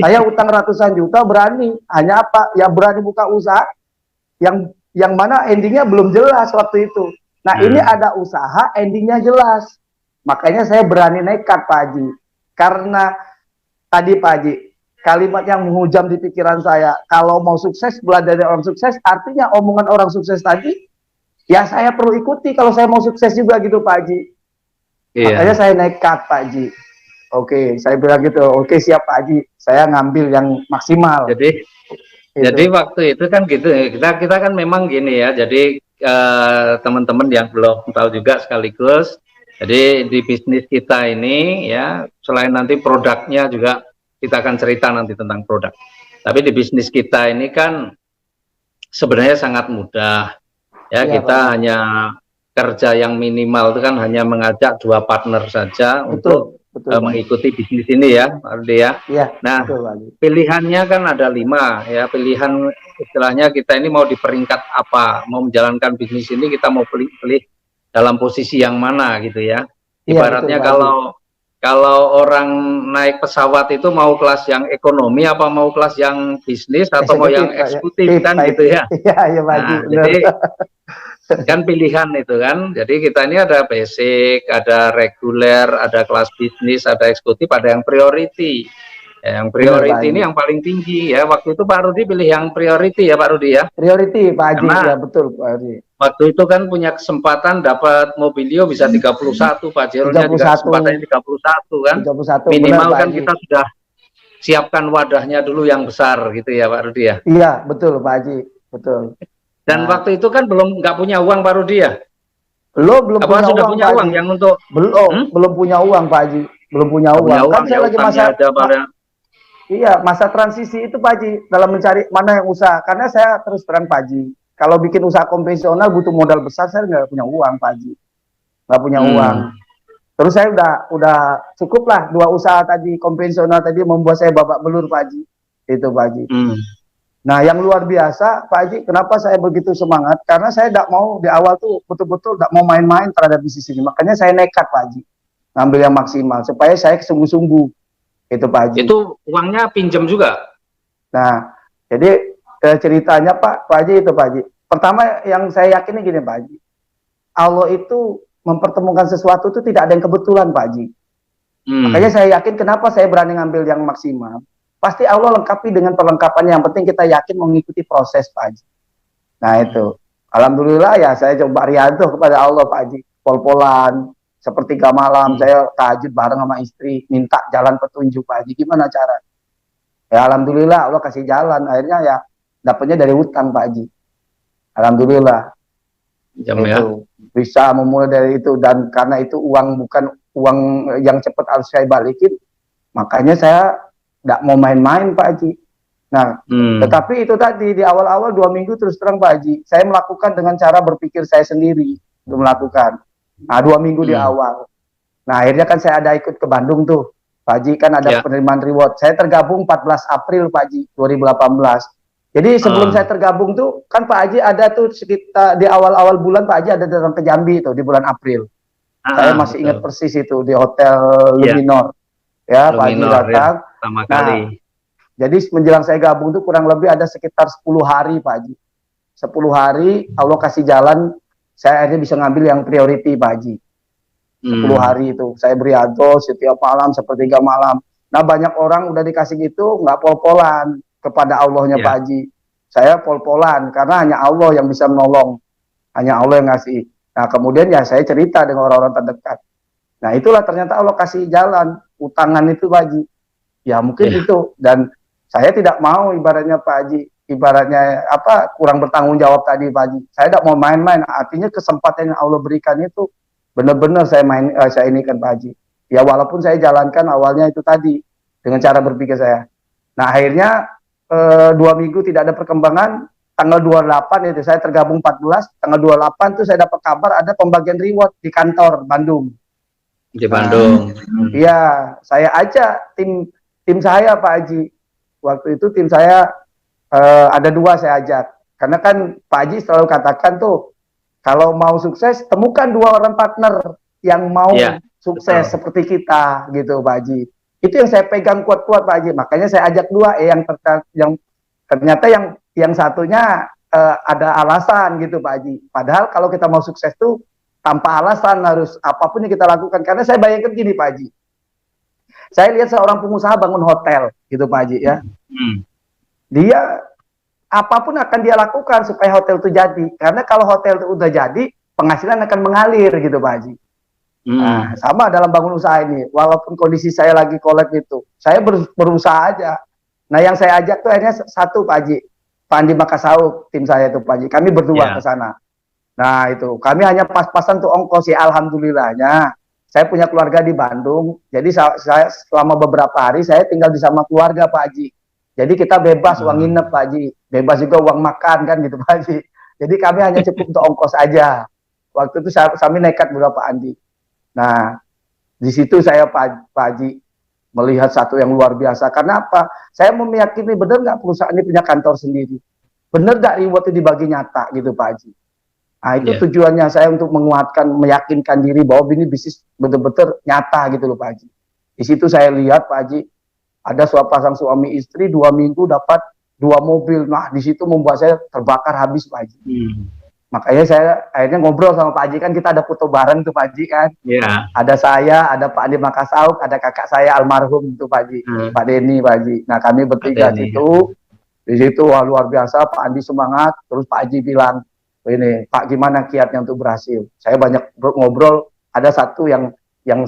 Saya utang ratusan juta berani, hanya apa? Ya berani buka usaha yang mana endingnya belum jelas waktu itu. Nah ini ada usaha endingnya jelas. Makanya saya berani nekat Pak Haji. Karena tadi Pak Haji, kalimat yang menghujam di pikiran saya, kalau mau sukses belajar dari orang sukses, artinya omongan orang sukses tadi, ya saya perlu ikuti kalau saya mau sukses juga gitu Pak Haji. Makanya saya nekat Pak Haji. Oke, saya bilang gitu. Oke, siap Pak Haji. Saya ngambil yang maksimal. Jadi waktu itu kan gitu. Kita kan memang gini ya. Jadi teman-teman yang belum tahu juga sekaligus. Jadi di bisnis kita ini ya, selain nanti produknya juga kita akan cerita nanti tentang produk. Tapi di bisnis kita ini kan sebenarnya sangat mudah. Ya, kita hanya kerja yang minimal itu kan hanya mengajak 2 partner saja untuk mengikuti bisnis ini ya, Pak Rudi ya. Nah, pilihannya kan ada 5 ya. Pilihan istilahnya kita ini mau di peringkat apa, mau menjalankan bisnis ini kita mau pilih dalam posisi yang mana gitu ya. Ibaratnya kalau orang naik pesawat itu mau kelas yang ekonomi apa mau kelas yang bisnis atau mau yang eksekutif kan gitu ya. Nah, jadi kan pilihan itu kan. Jadi kita ini ada basic, ada reguler, ada kelas bisnis, ada eksekutif, ada yang priority. Ya, yang priority ini yang paling tinggi ya. Waktu itu Pak Rudi pilih yang priority ya Pak Rudi ya. Priority Pak Haji, ya betul Pak Haji. Waktu itu kan punya kesempatan dapat mobilio bisa 31 Pak Jerolnya juga kesempatannya 31 kan. 31, minimal benar, kan kita sudah siapkan wadahnya dulu yang besar gitu ya Pak Rudi ya. Iya betul Pak Haji, betul. Dan waktu itu kan nggak punya uang Pak Rudi ya? Belum apa punya sudah uang, punya uang yang untuk belum punya uang Pak Haji, belum punya uang. Kan saya lagi masa transisi itu Pak Haji, dalam mencari mana yang usaha. Karena saya terus terang Pak Haji, kalau bikin usaha konvensional butuh modal besar, saya nggak punya uang Pak Haji, nggak punya uang. Terus saya udah cukup lah 2 usaha tadi konvensional tadi membuat saya babak belur Pak Haji, itu Pak Haji. Nah yang luar biasa Pak Haji, kenapa saya begitu semangat? Karena saya tidak mau di awal tuh betul-betul tidak mau main-main terhadap bisnis ini. Makanya saya nekat Pak Haji, ngambil yang maksimal supaya saya sungguh-sungguh. Itu Pak Haji. Itu uangnya pinjam juga? Nah jadi ceritanya Pak Haji itu Pak Haji. Pertama yang saya yakini gini Pak Haji, Allah itu mempertemukan sesuatu itu tidak ada yang kebetulan Pak Haji. Makanya saya yakin kenapa saya berani ngambil yang maksimal. Pasti Allah lengkapi dengan perlengkapan, yang penting kita yakin mengikuti proses Pak Haji. Nah itu, alhamdulillah ya saya coba riadoh kepada Allah Pak Haji. Pol-polan, sepertiga malam saya tahajud bareng sama istri, minta jalan petunjuk Pak Haji, gimana cara? Ya alhamdulillah Allah kasih jalan, akhirnya ya dapatnya dari hutang Pak Haji. Alhamdulillah. Itu bisa memulai dari itu, dan karena itu uang bukan uang yang cepat harus saya balikin, makanya saya tidak mau main-main Pak Haji. Nah, tetapi itu tadi di awal-awal 2 minggu terus terang Pak Haji, saya melakukan dengan cara berpikir saya sendiri untuk melakukan. Nah, 2 minggu di awal. Nah, akhirnya kan saya ada ikut ke Bandung tuh, Pak Haji, kan ada penerimaan reward. Saya tergabung 14 April Pak Haji 2018. Jadi sebelum saya tergabung tuh, kan Pak Haji ada tuh sekitar di awal-awal bulan Pak Haji ada datang ke Jambi tuh di bulan April. Saya masih ingat persis itu di Hotel Luminor. Ya, Pak Haji datang. Pertama kali. Jadi menjelang saya gabung itu kurang lebih ada sekitar 10 hari Pak Haji. 10 hari Allah kasih jalan, saya akhirnya bisa ngambil yang priority Pak Haji. 10 hari itu saya beriado setiap malam, sepertiga malam. Nah banyak orang udah dikasih gitu nggak pol-polan kepada Allahnya Pak Haji. Saya pol-polan karena hanya Allah yang bisa menolong, hanya Allah yang ngasih. Nah kemudian ya saya cerita dengan orang-orang terdekat. Nah itulah ternyata Allah kasih jalan, utangan itu Pak Haji. Ya mungkin itu, dan saya tidak mau ibaratnya Pak Haji, ibaratnya apa, kurang bertanggung jawab tadi Pak Haji. Saya tidak mau main-main, artinya kesempatan yang Allah berikan itu benar-benar saya ini kan Pak Haji. Ya walaupun saya jalankan awalnya itu tadi dengan cara berpikir saya. Nah akhirnya 2 minggu tidak ada perkembangan, tanggal 28 itu saya tergabung 14, tanggal 28 itu saya dapat kabar ada pembagian reward di kantor Bandung. Di Bandung. Iya, saya ajak tim saya Pak Haji. Waktu itu tim saya ada 2 saya ajak. Karena kan Pak Haji selalu katakan tuh, kalau mau sukses temukan 2 orang partner yang mau sukses seperti kita gitu Pak Haji. Itu yang saya pegang kuat-kuat Pak Haji. Makanya saya ajak dua, yang ternyata yang satunya ada alasan gitu Pak Haji. Padahal kalau kita mau sukses tuh tanpa alasan, harus apapun yang kita lakukan. Karena saya bayangkan gini Pak Haji. Saya lihat seorang pengusaha bangun hotel gitu Pak Haji ya. Dia apapun akan dia lakukan supaya hotel itu jadi. Karena kalau hotel itu udah jadi, penghasilan akan mengalir gitu Pak Haji. Nah, sama dalam bangun usaha ini. Walaupun kondisi saya lagi kolek gitu, saya berusaha aja. Nah, yang saya ajak tuh akhirnya satu Pak Haji, Pak Andi Makassau, tim saya tuh Pak Haji. Kami berdua ke sana. Nah, itu kami hanya pas-pasan tuh ongkos ya, alhamdulillahnya. Saya punya keluarga di Bandung, jadi saya selama beberapa hari saya tinggal di sama keluarga Pak Haji. Jadi kita bebas uang nginep Pak Haji, bebas juga uang makan kan gitu Pak Haji. Jadi kami hanya cukup untuk ongkos aja. Waktu itu kami nekat beberapa Andi. Nah, di situ saya Pak Haji melihat satu yang luar biasa. Karena apa? Saya meyakini benar nggak perusahaan ini punya kantor sendiri. Benar nggak reward itu dibagi nyata gitu Pak Haji. Nah, itu tujuannya saya untuk menguatkan, meyakinkan diri bahwa ini bisnis betul-betul nyata gitu loh Pak Haji. Di situ saya lihat Pak Haji, ada pasang suami istri 2 minggu dapat 2 mobil. Nah, di situ membuat saya terbakar habis Pak Haji. Makanya saya akhirnya ngobrol sama Pak Haji, kan kita ada foto bareng tuh Pak Haji kan. Ada saya, ada Pak Andi Makassau, ada kakak saya almarhum tuh Pak Haji, Pak Denny Pak Haji. Nah, kami bertiga situ. Di situ wah, luar biasa, Pak Andi semangat, terus Pak Haji bilang, ini Pak gimana kiatnya untuk berhasil. Saya banyak ngobrol, ada satu yang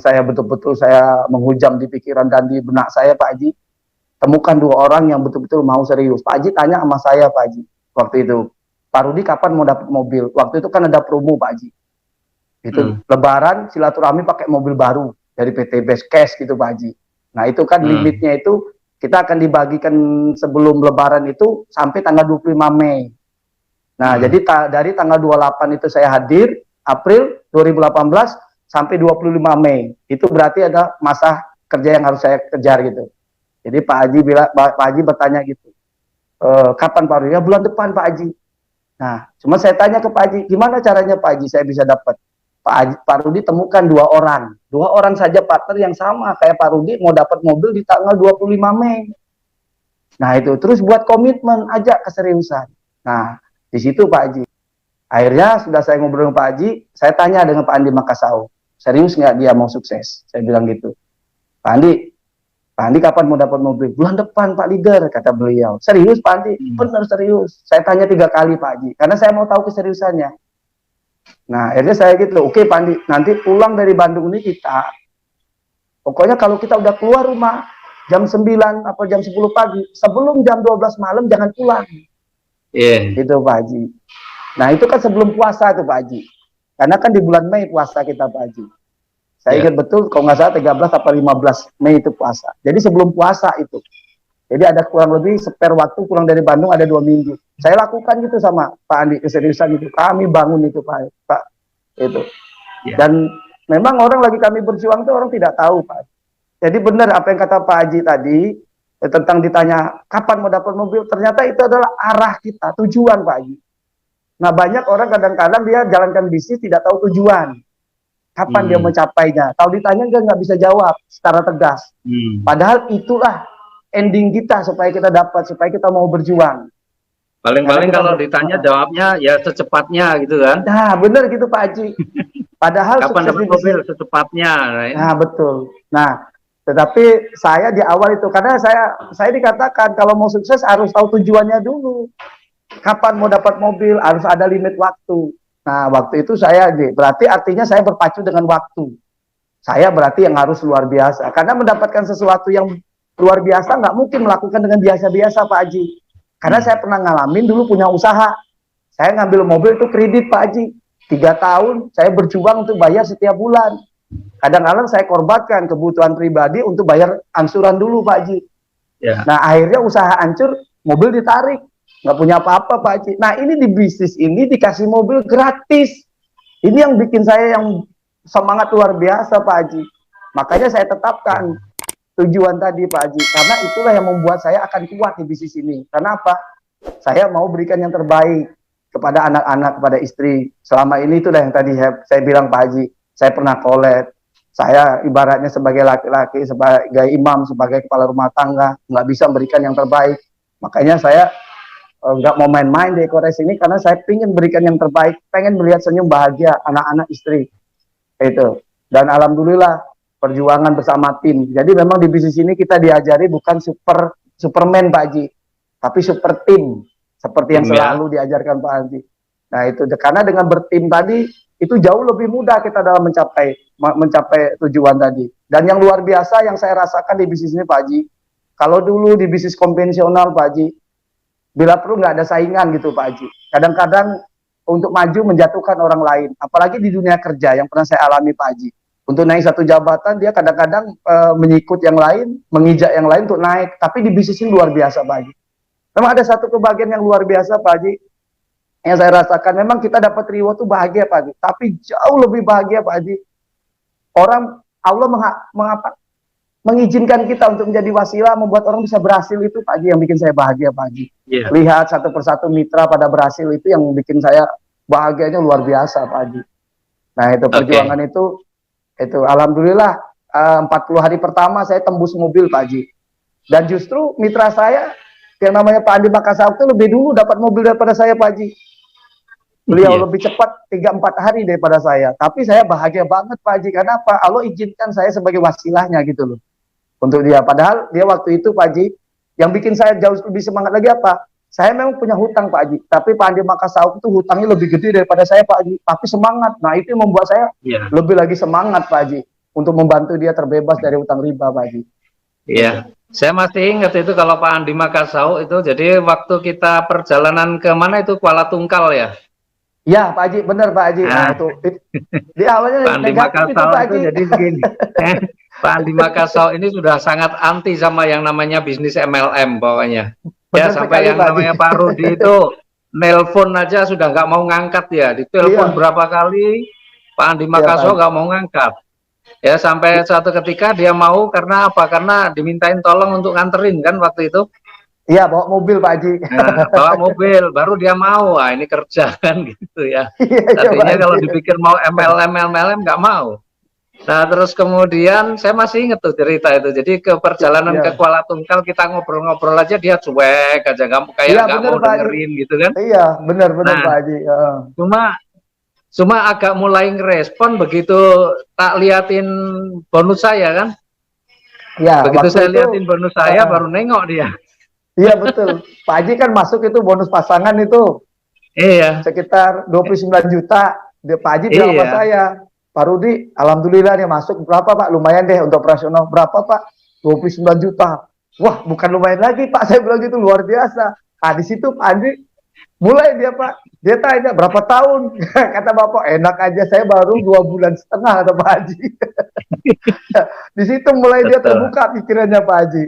saya betul-betul saya menghujam di pikiran dan di benak saya Pak Haji, temukan 2 orang yang betul-betul mau serius. Pak Haji tanya sama saya Pak Haji waktu itu, Pak Rudi kapan mau dapat mobil? Waktu itu kan ada promo Pak Haji, itu Lebaran silaturahmi pakai mobil baru dari PT Best Cash gitu Pak Haji. Nah itu kan limitnya itu kita akan dibagikan sebelum Lebaran itu sampai tanggal 25 Mei. Nah, jadi dari tanggal 28 itu saya hadir, April 2018 sampai 25 Mei. Itu berarti ada masa kerja yang harus saya kejar gitu. Jadi Pak Haji bertanya gitu, kapan Pak Rudi? Ya bulan depan Pak Haji. Nah, cuma saya tanya ke Pak Haji, gimana caranya Pak Haji saya bisa dapat? Pak Rudi temukan 2 orang. 2 orang saja partner yang sama kayak Pak Rudi mau dapat mobil di tanggal 25 Mei. Nah, itu terus buat komitmen, ajak keseriusan. Nah, di situ Pak Haji. Akhirnya sudah saya ngobrol dengan Pak Haji, saya tanya dengan Pak Andi Makassau, serius nggak dia mau sukses? Saya bilang gitu. Pak Andi kapan mau dapat mobil? Bulan depan Pak Leader, kata beliau. Serius Pak Andi? Benar serius. Saya tanya 3 kali Pak Haji, karena saya mau tahu keseriusannya. Nah, akhirnya saya gitu, oke Pak Andi, nanti pulang dari Bandung ini kita, pokoknya kalau kita udah keluar rumah, jam 9 atau jam 10 pagi, sebelum jam 12 malam jangan pulang. Gitu Pak Haji. Nah itu kan sebelum puasa tuh Pak Haji. Karena kan di bulan Mei puasa kita Pak Haji. Saya ingat betul, kalau nggak salah 13 atau 15 Mei itu puasa. Jadi sebelum puasa itu. Jadi ada kurang lebih spare waktu pulang dari Bandung ada 2 minggu. Saya lakukan gitu sama Pak Andi, keseriusan itu. Kami bangun itu Pak. Itu. Dan memang orang lagi kami berjuang itu orang tidak tahu Pak. Jadi benar apa yang kata Pak Haji tadi, tentang ditanya kapan mau dapat mobil, ternyata itu adalah arah kita, tujuan Pak Haji. Nah banyak orang kadang-kadang dia jalankan bisnis tidak tahu tujuan, kapan dia mencapainya. Kalau ditanya nggak bisa jawab secara tegas. Padahal itulah ending kita supaya kita dapat, supaya kita mau berjuang. Paling-paling kalau ditanya jawabnya ya secepatnya gitu kan. Nah benar gitu Pak Haji. Padahal kapan dapat mobil secepatnya. Nah betul. Nah tetapi saya di awal itu, karena saya dikatakan kalau mau sukses harus tahu tujuannya dulu. Kapan mau dapat mobil, harus ada limit waktu. Nah, waktu itu saya, berarti artinya saya berpacu dengan waktu. Saya berarti yang harus luar biasa. Karena mendapatkan sesuatu yang luar biasa, nggak mungkin melakukan dengan biasa-biasa Pak Haji. Karena saya pernah ngalamin dulu punya usaha. Saya ngambil mobil itu kredit Pak Haji. 3 tahun, saya berjuang untuk bayar setiap bulan. Kadang-kadang saya korbankan kebutuhan pribadi untuk bayar angsuran dulu Pak Haji. Nah akhirnya usaha hancur, mobil ditarik, nggak punya apa-apa Pak Haji. Nah ini di bisnis ini dikasih mobil gratis. Ini yang bikin saya yang semangat luar biasa Pak Haji. Makanya saya tetapkan tujuan tadi Pak Haji, karena itulah yang membuat saya akan kuat di bisnis ini. Karena apa? Saya mau berikan yang terbaik kepada anak-anak, kepada istri. Selama ini itulah yang tadi saya bilang Pak Haji. Saya pernah collab, Saya ibaratnya sebagai laki-laki, sebagai imam, sebagai kepala rumah tangga, nggak bisa memberikan yang terbaik. Makanya saya nggak mau main-main di Ekores ini karena saya ingin berikan yang terbaik, pengen melihat senyum bahagia anak-anak istri itu. Dan alhamdulillah perjuangan bersama tim. Jadi memang di bisnis ini kita diajari bukan Superman Pak Haji, tapi super tim seperti yang selalu diajarkan Pak Haji. Nah itu karena dengan bertim tadi itu jauh lebih mudah kita dalam mencapai tujuan tadi. Dan yang luar biasa yang saya rasakan di bisnis ini Pak Haji, kalau dulu di bisnis konvensional Pak Haji, bila perlu nggak ada saingan gitu Pak Haji. Kadang-kadang untuk maju menjatuhkan orang lain, apalagi di dunia kerja yang pernah saya alami Pak Haji. Untuk naik satu jabatan dia kadang-kadang mengikut yang lain, mengijak yang lain untuk naik. Tapi di bisnis ini luar biasa Pak Haji. Memang ada satu kebahagiaan yang luar biasa Pak Haji, yang saya rasakan. Memang kita dapat reward tuh bahagia Pak Haji, tapi jauh lebih bahagia Pak Haji. Orang Allah mengizinkan kita untuk menjadi wasilah, membuat orang bisa berhasil, itu Pak Haji yang bikin saya bahagia Pak Haji. Lihat satu persatu mitra pada berhasil itu yang bikin saya bahagianya luar biasa Pak Haji. Nah itu perjuangan itu alhamdulillah 40 hari pertama saya tembus mobil Pak Haji. Dan justru mitra saya yang namanya Pak Andi Makassar itu lebih dulu dapat mobil daripada saya Pak Haji. Beliau lebih cepat 3-4 hari daripada saya. Tapi saya bahagia banget Pak Haji. Karena apa? Allah izinkan saya sebagai wasilahnya gitu loh. Untuk dia. Padahal dia waktu itu Pak Haji, yang bikin saya jauh lebih semangat lagi apa? Saya memang punya hutang Pak Haji. Tapi Pak Andi Makassar itu hutangnya lebih gede daripada saya Pak Haji. Tapi semangat. Nah itu yang membuat saya lebih lagi semangat Pak Haji. Untuk membantu dia terbebas dari hutang riba Pak Haji. Iya. Saya masih ingat itu kalau Pak Andi Makassar itu. Jadi waktu kita perjalanan ke mana itu Kuala Tungkal ya? Ya Pak Haji, benar Pak Haji. Nah, itu di awalnya Pak Andi Makassar itu jadi begini. Pak Andi Makassar ini sudah sangat anti sama yang namanya bisnis MLM pokoknya. Ya sampai yang namanya Pak Rudi itu nelpon aja sudah nggak mau ngangkat ya. Ditelepon berapa kali Pak Andi Makassar nggak mau ngangkat. Ya sampai suatu ketika dia mau karena apa? Karena dimintain tolong untuk nganterin kan waktu itu. Iya, bawa mobil Pak Haji. Nah, bawa mobil, baru dia mau. Wah, ini kerja kan gitu ya. Tadinya kalau dipikir mau MLM nggak mau. Nah, terus kemudian saya masih ingat tuh cerita itu. Jadi ke perjalanan ke Kuala Tungkal kita ngobrol-ngobrol aja dia cuek aja, kayak nggak mau dengerin gitu kan. Iya, benar-benar Pak Haji. Cuma agak mulai ngerespon begitu tak liatin bonus saya kan. Ya, begitu saya liatin bonus saya baru nengok dia. Iya betul. Pak Haji kan masuk itu bonus pasangan itu. Iya. Sekitar 29 juta. Pak Haji bilang sama saya, Pak Rudi, alhamdulillah nih masuk berapa Pak? Lumayan deh untuk operasional. Berapa Pak? 29 juta. Wah, bukan lumayan lagi Pak. Saya bilang gitu, luar biasa. Nah, di situ Pak Haji mulai dia Pak. Dia tanya berapa tahun? Kata Bapak, enak aja saya baru 2,5 bulan kata Pak Haji. Di situ mulai dia terbuka pikirannya Pak Haji.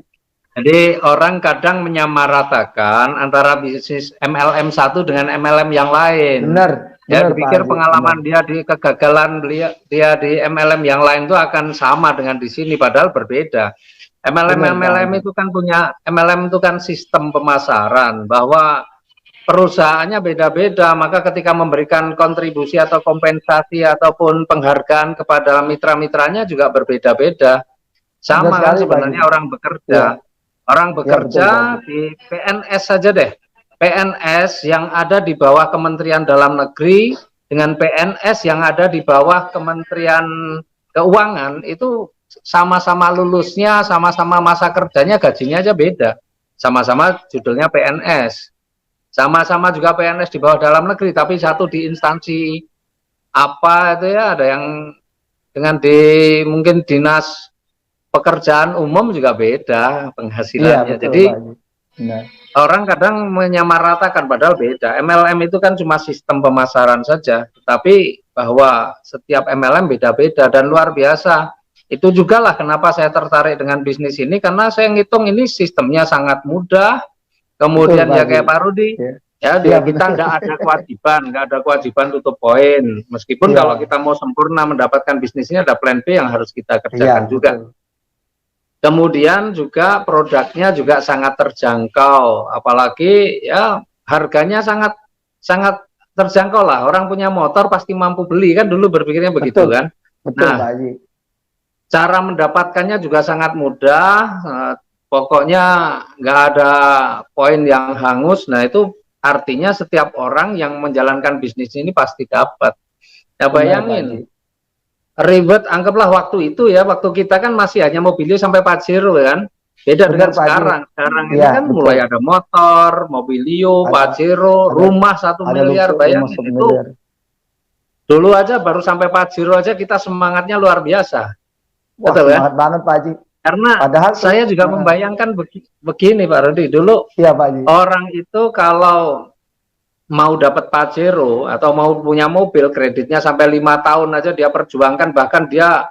Jadi orang kadang menyamaratakan antara bisnis MLM satu dengan MLM yang lain. Benar. Ya, dipikir pengalaman dia di kegagalan dia di MLM yang lain itu akan sama dengan di sini, padahal berbeda. MLM itu kan punya MLM itu kan sistem pemasaran bahwa perusahaannya beda-beda, maka ketika memberikan kontribusi atau kompensasi ataupun penghargaan kepada mitra-mitranya juga berbeda-beda. Sama kan sebenarnya orang bekerja. Orang bekerja di PNS saja deh. PNS yang ada di bawah Kementerian Dalam Negeri dengan PNS yang ada di bawah Kementerian Keuangan itu sama-sama lulusnya, sama-sama masa kerjanya, gajinya aja beda. Sama-sama judulnya PNS. Sama-sama juga PNS di bawah Dalam Negeri, tapi satu di instansi apa itu ya, ada yang dengan mungkin dinas pekerjaan umum juga beda penghasilannya. Betul, jadi orang kadang menyamaratakan padahal beda. MLM itu kan cuma sistem pemasaran saja, tapi bahwa setiap MLM beda-beda dan luar biasa. Itu juga lah kenapa saya tertarik dengan bisnis ini, karena saya ngitung ini sistemnya sangat mudah. Kemudian ya kayak Pak Rudi, kita nggak ada kewajiban tutup poin. Meskipun kalau kita mau sempurna mendapatkan bisnis ini ada plan B yang harus kita kerjakan juga. Betul. Kemudian juga produknya juga sangat terjangkau, apalagi ya harganya sangat terjangkau lah. Orang punya motor pasti mampu beli kan, dulu berpikirnya begitu kan. Betul, Pak Haji. Cara mendapatkannya juga sangat mudah, pokoknya nggak ada poin yang hangus. Nah itu artinya setiap orang yang menjalankan bisnis ini pasti dapat. Ya Benar Pak Haji. bayangin, ribet, anggaplah waktu itu ya, waktu kita kan masih hanya Mobilio sampai Pajero kan. Beda Benar dengan Pak Haji. sekarang. Sekarang ini Iya kan betul. mulai ada motor, Mobilio, Ada Pajero, ada rumah 1 miliar. rumah Bayangin itu miliar. dulu aja baru sampai Pajero aja kita semangatnya luar biasa. Wah Betul kan? semangat banget Pak Haji. Karena Padahal tuh, saya juga membayangkan begini Pak Rudi, dulu iya Pak Haji. orang itu kalau mau dapat Pajero atau mau punya mobil kreditnya sampai 5 tahun aja dia perjuangkan, bahkan dia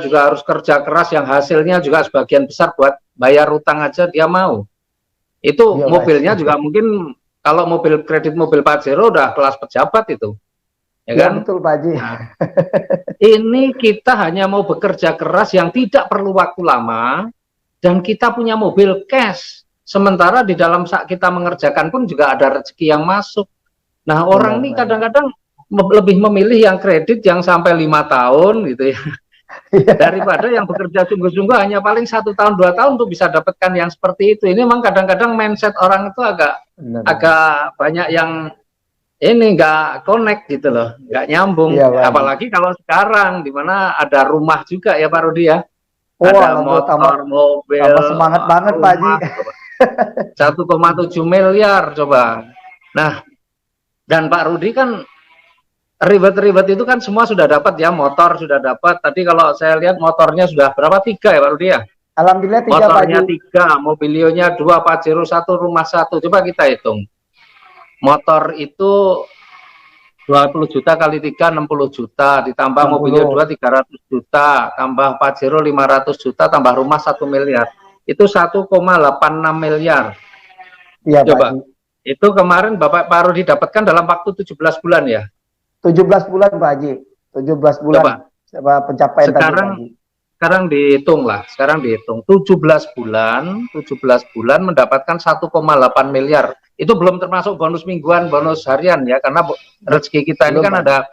juga harus kerja keras yang hasilnya juga sebagian besar buat bayar utang aja dia mau. Itu Iya Pak mobilnya Haji. juga mungkin kalau mobil kredit mobil Pajero udah kelas pejabat itu, ya Iya kan? betul Pak Haji. Nah, ini kita hanya mau bekerja keras yang tidak perlu waktu lama dan kita punya mobil cash. Sementara di dalam saat kita mengerjakan pun juga ada rezeki yang masuk. Nah, orang Benar ini Pak Haji. kadang-kadang lebih memilih yang kredit yang sampai 5 tahun gitu ya, Iya. daripada yang bekerja sungguh-sungguh hanya paling 1 tahun 2 tahun untuk bisa dapatkan yang seperti itu. Ini memang kadang-kadang mindset orang itu agak Benar Pak Haji. agak banyak yang ini nggak connect gitu loh, nggak nyambung. Iya Pak Haji. Apalagi kalau sekarang di mana ada rumah juga ya Pak Rudi ya, Oh, ada alhamdulillah tambah, motor, mobil, tambah semangat banget Pak Haji. rumah, 1,7 miliar coba. Nah, dan Pak Rudi kan ribet-ribet itu kan semua sudah dapat ya, motor sudah dapat. Tadi kalau saya lihat motornya sudah berapa, 3 ya Pak Rudi ya? Alhamdulillah 3 Pak Motornya Haji. 3, mobilionya 2, Pajero 1, rumah 1. Coba kita hitung. Motor itu 20 juta kali 3, 60 juta, ditambah 60. mobilio 2, 300 juta, tambah Pajero 500 juta, tambah rumah 1 miliar. Itu 1,86 miliar. Iya Pak Coba, Haji. itu kemarin Bapak Pak Rudi dapatkan dalam waktu 17 bulan ya? 17 bulan Pak Haji. 17 bulan. Coba, Pencapaian sekarang tadi Pak Haji. sekarang dihitung lah, sekarang dihitung 17 bulan mendapatkan 1,8 miliar. Itu belum termasuk bonus mingguan, bonus harian ya, karena rezeki kita ini kan ada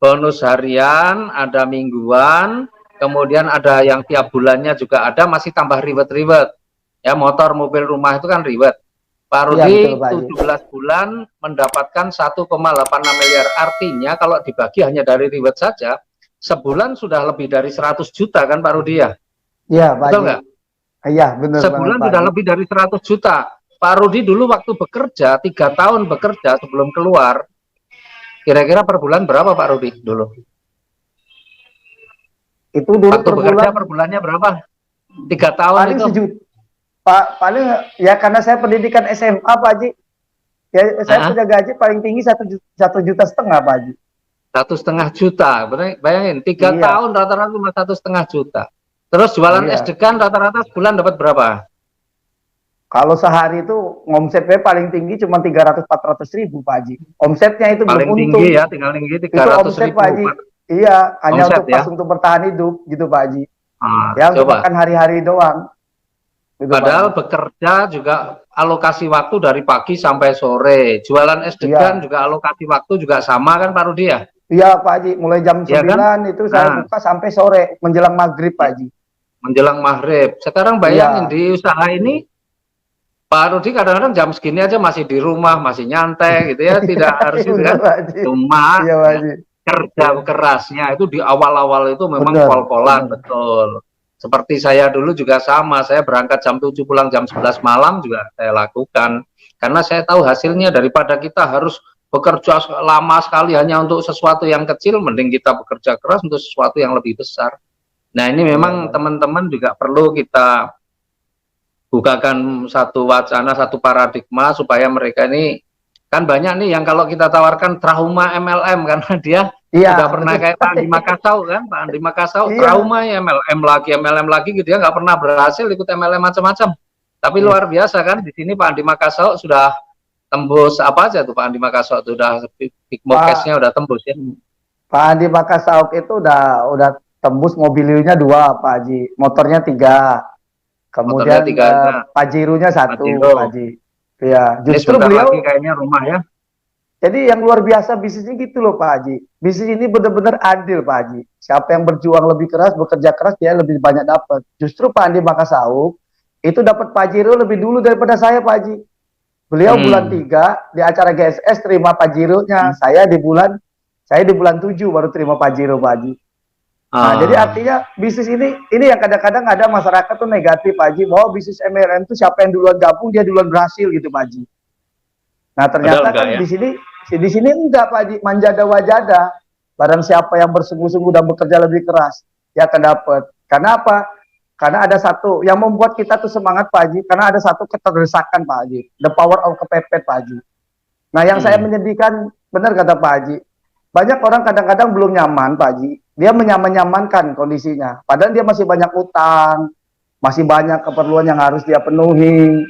bonus harian, ada mingguan, kemudian ada yang tiap bulannya juga ada, masih tambah ribet-ribet. Ya, motor, mobil, rumah itu kan ribet. Pak Rudi, Ya, 17 bulan mendapatkan 1,86 miliar. Artinya kalau dibagi hanya dari ribet saja, sebulan sudah lebih dari 100 juta kan Pak Rudi ya? Iya Pak Betul Haji. nggak? Iya benar. Sebulan sudah lebih dari 100 juta. Pak Rudi dulu waktu bekerja, 3 tahun bekerja sebelum keluar, kira-kira per bulan berapa Pak Rudi dulu? Itu dulu waktu bekerja per bulannya berapa? 3 tahun paling itu? sejuta. Pak, paling ya karena saya pendidikan SMA Pak Haji. Ya saya punya gaji paling tinggi 1,5 juta Pak Haji. 1,5 juta, bayangin 3 Iya. tahun rata-rata cuma 1,5 juta. Terus jualan es degan rata-rata sebulan dapat berapa? Kalau sehari itu omsetnya paling tinggi cuma 300-400 ribu Pak Haji. Omsetnya itu Paling belum tinggi untung. ya, tinggal tinggi 300 itu omset ribu. Pak Haji. Iya, hanya omset, untuk pas untuk bertahan hidup gitu Pak Haji. Ya untuk coba. makan hari-hari doang. Gitu, Padahal bekerja juga alokasi waktu dari pagi sampai sore. Jualan es degan juga alokasi waktu juga sama kan Pak Rudi ya? Iya Pak Haji, mulai jam 9 kan? Itu saya buka sampai sore menjelang maghrib Pak Haji. Menjelang maghrib. Sekarang bayangin di usaha ini Pak Rudi kadang-kadang jam segini aja masih di rumah, masih nyantai gitu ya, tidak harus itu kan. Cuma kerja kerasnya itu di awal-awal itu memang pol-polan betul. Seperti saya dulu juga sama, saya berangkat jam 7 pulang jam 11 malam juga saya lakukan. Karena saya tahu hasilnya daripada kita harus bekerja lama sekali hanya untuk sesuatu yang kecil, mending kita bekerja keras untuk sesuatu yang lebih besar. Nah ini memang teman-teman juga perlu kita bukakan satu wacana, satu paradigma supaya mereka ini, kan banyak nih yang kalau kita tawarkan trauma MLM karena dia sudah pernah kayak Pak Andi Makassau kan, Pak Andi Makassau trauma ya MLM lagi gitu ya, nggak pernah berhasil ikut MLM macam-macam. Tapi luar biasa kan di sini Pak Andi Makassau sudah tembus apa aja tuh Pak Andi Makassau itu udah Bigmokesnya udah tembus ya. Pak Andi Makassau itu udah tembus, mobilionya 2 Pak Haji, motornya 3. Kemudian Pajeronya 1 Pak Haji. Iya, justru beliau lagi kayaknya rumah ya. Jadi yang luar biasa bisnisnya gitu loh Pak Haji. Bisnis ini benar-benar adil Pak Haji. Siapa yang berjuang lebih keras, bekerja keras, dia lebih banyak dapat. Justru Pak Andi Makassau itu dapat Pajero lebih dulu daripada saya Pak Haji. Beliau bulan 3 di acara GSS terima Pajeronya. Saya di bulan 7 baru terima Pajero Pak Haji. Nah, jadi artinya bisnis ini yang kadang-kadang ada masyarakat tuh negatif Pak Haji, bahwa bisnis MLM itu siapa yang duluan gabung dia duluan berhasil gitu Pak Haji. Nah, ternyata kan ya? di sini enggak Pak Haji, manjada wajada. Barang siapa yang bersungguh-sungguh dan bekerja lebih keras, dia akan dapat. Karena apa? Karena ada satu yang membuat kita tuh semangat Pak Haji, karena ada satu keterdesakan Pak Haji, the power of kepepet Pak Haji. Nah, yang saya menyedihkan, benar kata Pak Haji, banyak orang kadang-kadang belum nyaman Pak Haji, dia menyaman-nyamankan kondisinya, padahal dia masih banyak utang, masih banyak keperluan yang harus dia penuhi,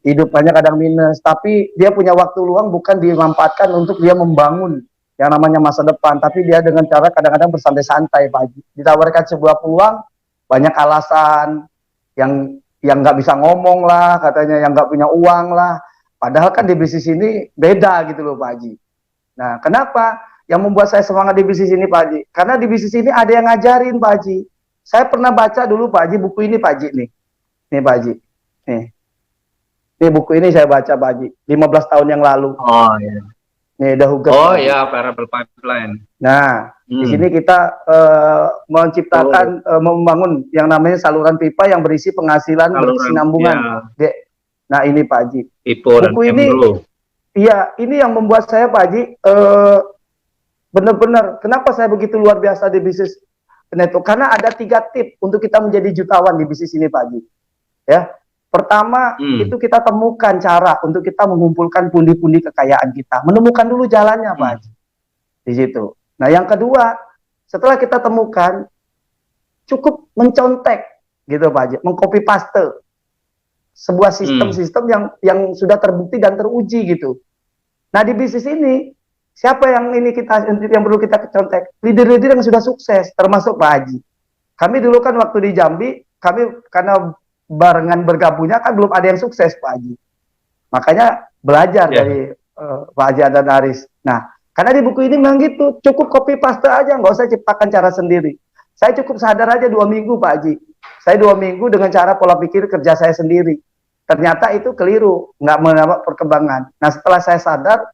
hidupnya kadang minus, tapi dia punya waktu luang bukan dimanfaatkan untuk dia membangun yang namanya masa depan, tapi dia dengan cara kadang-kadang bersantai-santai Pak Haji, ditawarkan sebuah peluang, banyak alasan, yang nggak bisa ngomong lah, katanya yang nggak punya uang lah, padahal kan di bisnis ini beda gitu loh Pak Haji. Nah, kenapa? Yang membuat saya semangat di bisnis ini Pak Haji, karena di bisnis ini ada yang ngajarin Pak Haji. Saya pernah baca dulu Pak Haji buku ini Pak Haji nih Pak Haji, nih buku ini saya baca Pak Haji 15 tahun yang lalu. Oh iya. Nih The Huggers. Oh iya, Parable Pipeline. Nah, di sini kita menciptakan membangun yang namanya saluran pipa yang berisi penghasilan berkesinambungan. Ya. Nah ini Pak Haji. Buku ini, iya ini yang membuat saya Pak Haji benar-benar kenapa saya begitu luar biasa di bisnis network, karena ada 3 tip untuk kita menjadi jutawan di bisnis ini Pak Haji. Ya, pertama itu kita temukan cara untuk kita mengumpulkan pundi-pundi kekayaan kita, menemukan dulu jalannya Pak Haji di situ. Nah yang kedua, setelah kita temukan, cukup mencontek gitu Pak Haji, mengcopy paste sebuah sistem-sistem yang sudah terbukti dan teruji gitu. Nah di bisnis ini siapa yang perlu kita contek? Leader-leader yang sudah sukses, termasuk Pak Haji. Kami dulu kan waktu di Jambi, kami karena barengan bergabungnya kan belum ada yang sukses Pak Haji. Makanya belajar dari Pak Haji dan Aris. Nah, karena di buku ini memang gitu, cukup copy paste aja, nggak usah ciptakan cara sendiri. Saya cukup sadar aja 2 minggu Pak Haji. Saya 2 minggu dengan cara pola pikir kerja saya sendiri. Ternyata itu keliru, nggak mendapat perkembangan. Nah setelah saya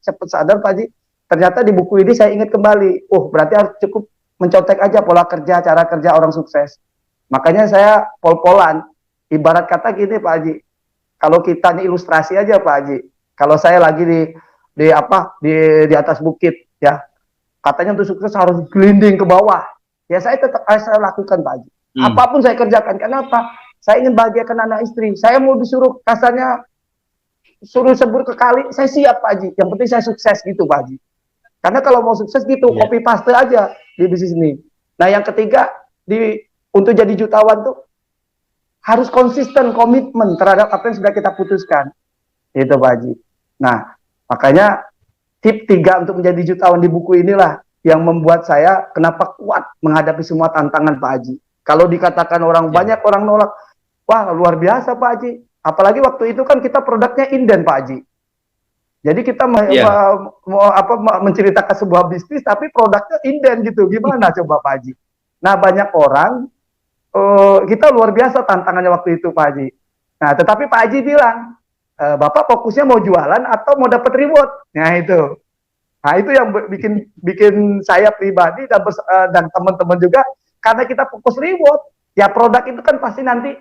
cepat sadar Pak Haji, ternyata di buku ini saya ingat kembali, berarti harus cukup mencontek aja pola kerja, cara kerja orang sukses. Makanya saya pol-polan, ibarat kata gini Pak Haji, kalau kita ini ilustrasi aja Pak Haji, kalau saya lagi di atas bukit ya, katanya untuk sukses harus gelinding ke bawah, ya saya tetap saya lakukan Pak Haji. Apapun saya kerjakan, kenapa? Saya ingin bahagiakan anak istri, saya mau disuruh kasarnya suruh sebur ke kali, saya siap Pak Haji, yang penting saya sukses gitu Pak Haji. Karena kalau mau sukses gitu, copy paste aja di bisnis ini. Nah yang ketiga, untuk jadi jutawan tuh harus konsisten, komitmen terhadap apa yang sudah kita putuskan. Itu Pak Haji. Nah, makanya tip 3 untuk menjadi jutawan di buku inilah yang membuat saya kenapa kuat menghadapi semua tantangan Pak Haji. Kalau dikatakan banyak orang nolak, wah luar biasa Pak Haji. Apalagi waktu itu kan kita produknya inden Pak Haji. Jadi kita menceritakan sebuah bisnis tapi produknya inden gitu. Gimana coba Pak Haji? Nah banyak orang, kita luar biasa tantangannya waktu itu Pak Haji. Nah tetapi Pak Haji bilang, Bapak fokusnya mau jualan atau mau dapat reward? Nah itu yang bikin saya pribadi dan teman-teman juga, karena kita fokus reward, ya produk itu kan pasti nanti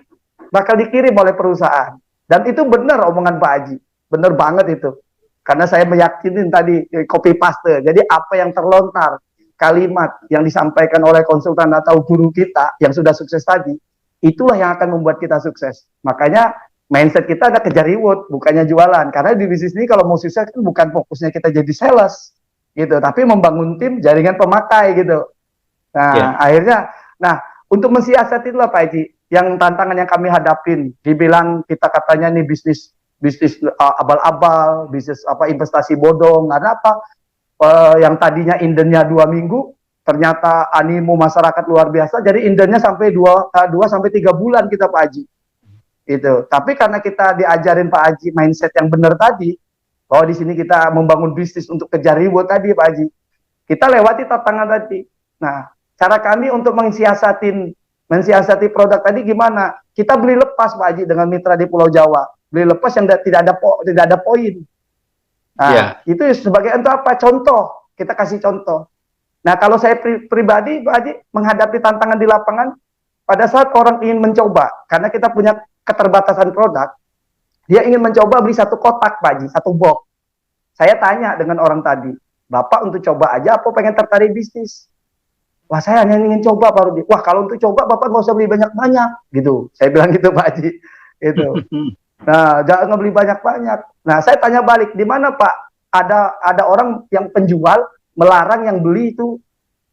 bakal dikirim oleh perusahaan. Dan itu benar omongan Pak Haji, benar banget itu. Karena saya meyakini tadi copy paste. Jadi apa yang terlontar, kalimat yang disampaikan oleh konsultan atau guru kita yang sudah sukses tadi, itulah yang akan membuat kita sukses. Makanya mindset kita ada kejar reward, bukannya jualan. Karena di bisnis ini kalau mau sukses kan bukan fokusnya kita jadi sales, gitu. Tapi membangun tim, jaringan pemakai, gitu. Nah, akhirnya, untuk mensiasati itulah Pak Haji, yang tantangan yang kami hadapin, dibilang kita katanya nih bisnis abal-abal, bisnis investasi bodong, karena apa? Yang tadinya indennya 2 minggu, ternyata animo masyarakat luar biasa, jadi indennya sampai 2-3 bulan kita Pak Haji. Itu. Tapi karena kita diajarin Pak Haji mindset yang benar tadi, bahwa di sini kita membangun bisnis untuk kejar reward tadi Pak Haji. Kita lewati tantangan tadi. Nah, cara kami untuk mensiasati produk tadi gimana? Kita beli lepas Pak Haji dengan mitra di Pulau Jawa. Beli lepas yang tidak ada poin. Nah, itu sebagai untuk apa? Contoh. Kita kasih contoh. Nah, kalau saya pribadi Pak Haji menghadapi tantangan di lapangan, pada saat orang ingin mencoba, karena kita punya keterbatasan produk, dia ingin mencoba beli satu kotak Pak Haji, satu box. Saya tanya dengan orang tadi, Bapak untuk coba aja apa pengen tertarik bisnis? Wah, saya hanya ingin coba Pak Rudi. Wah, kalau untuk coba Bapak nggak usah beli banyak-banyak gitu. Saya bilang gitu Pak Haji. Gitu. Nah, jangan beli banyak-banyak. Nah, saya tanya balik, di mana Pak? Ada orang yang penjual melarang yang beli itu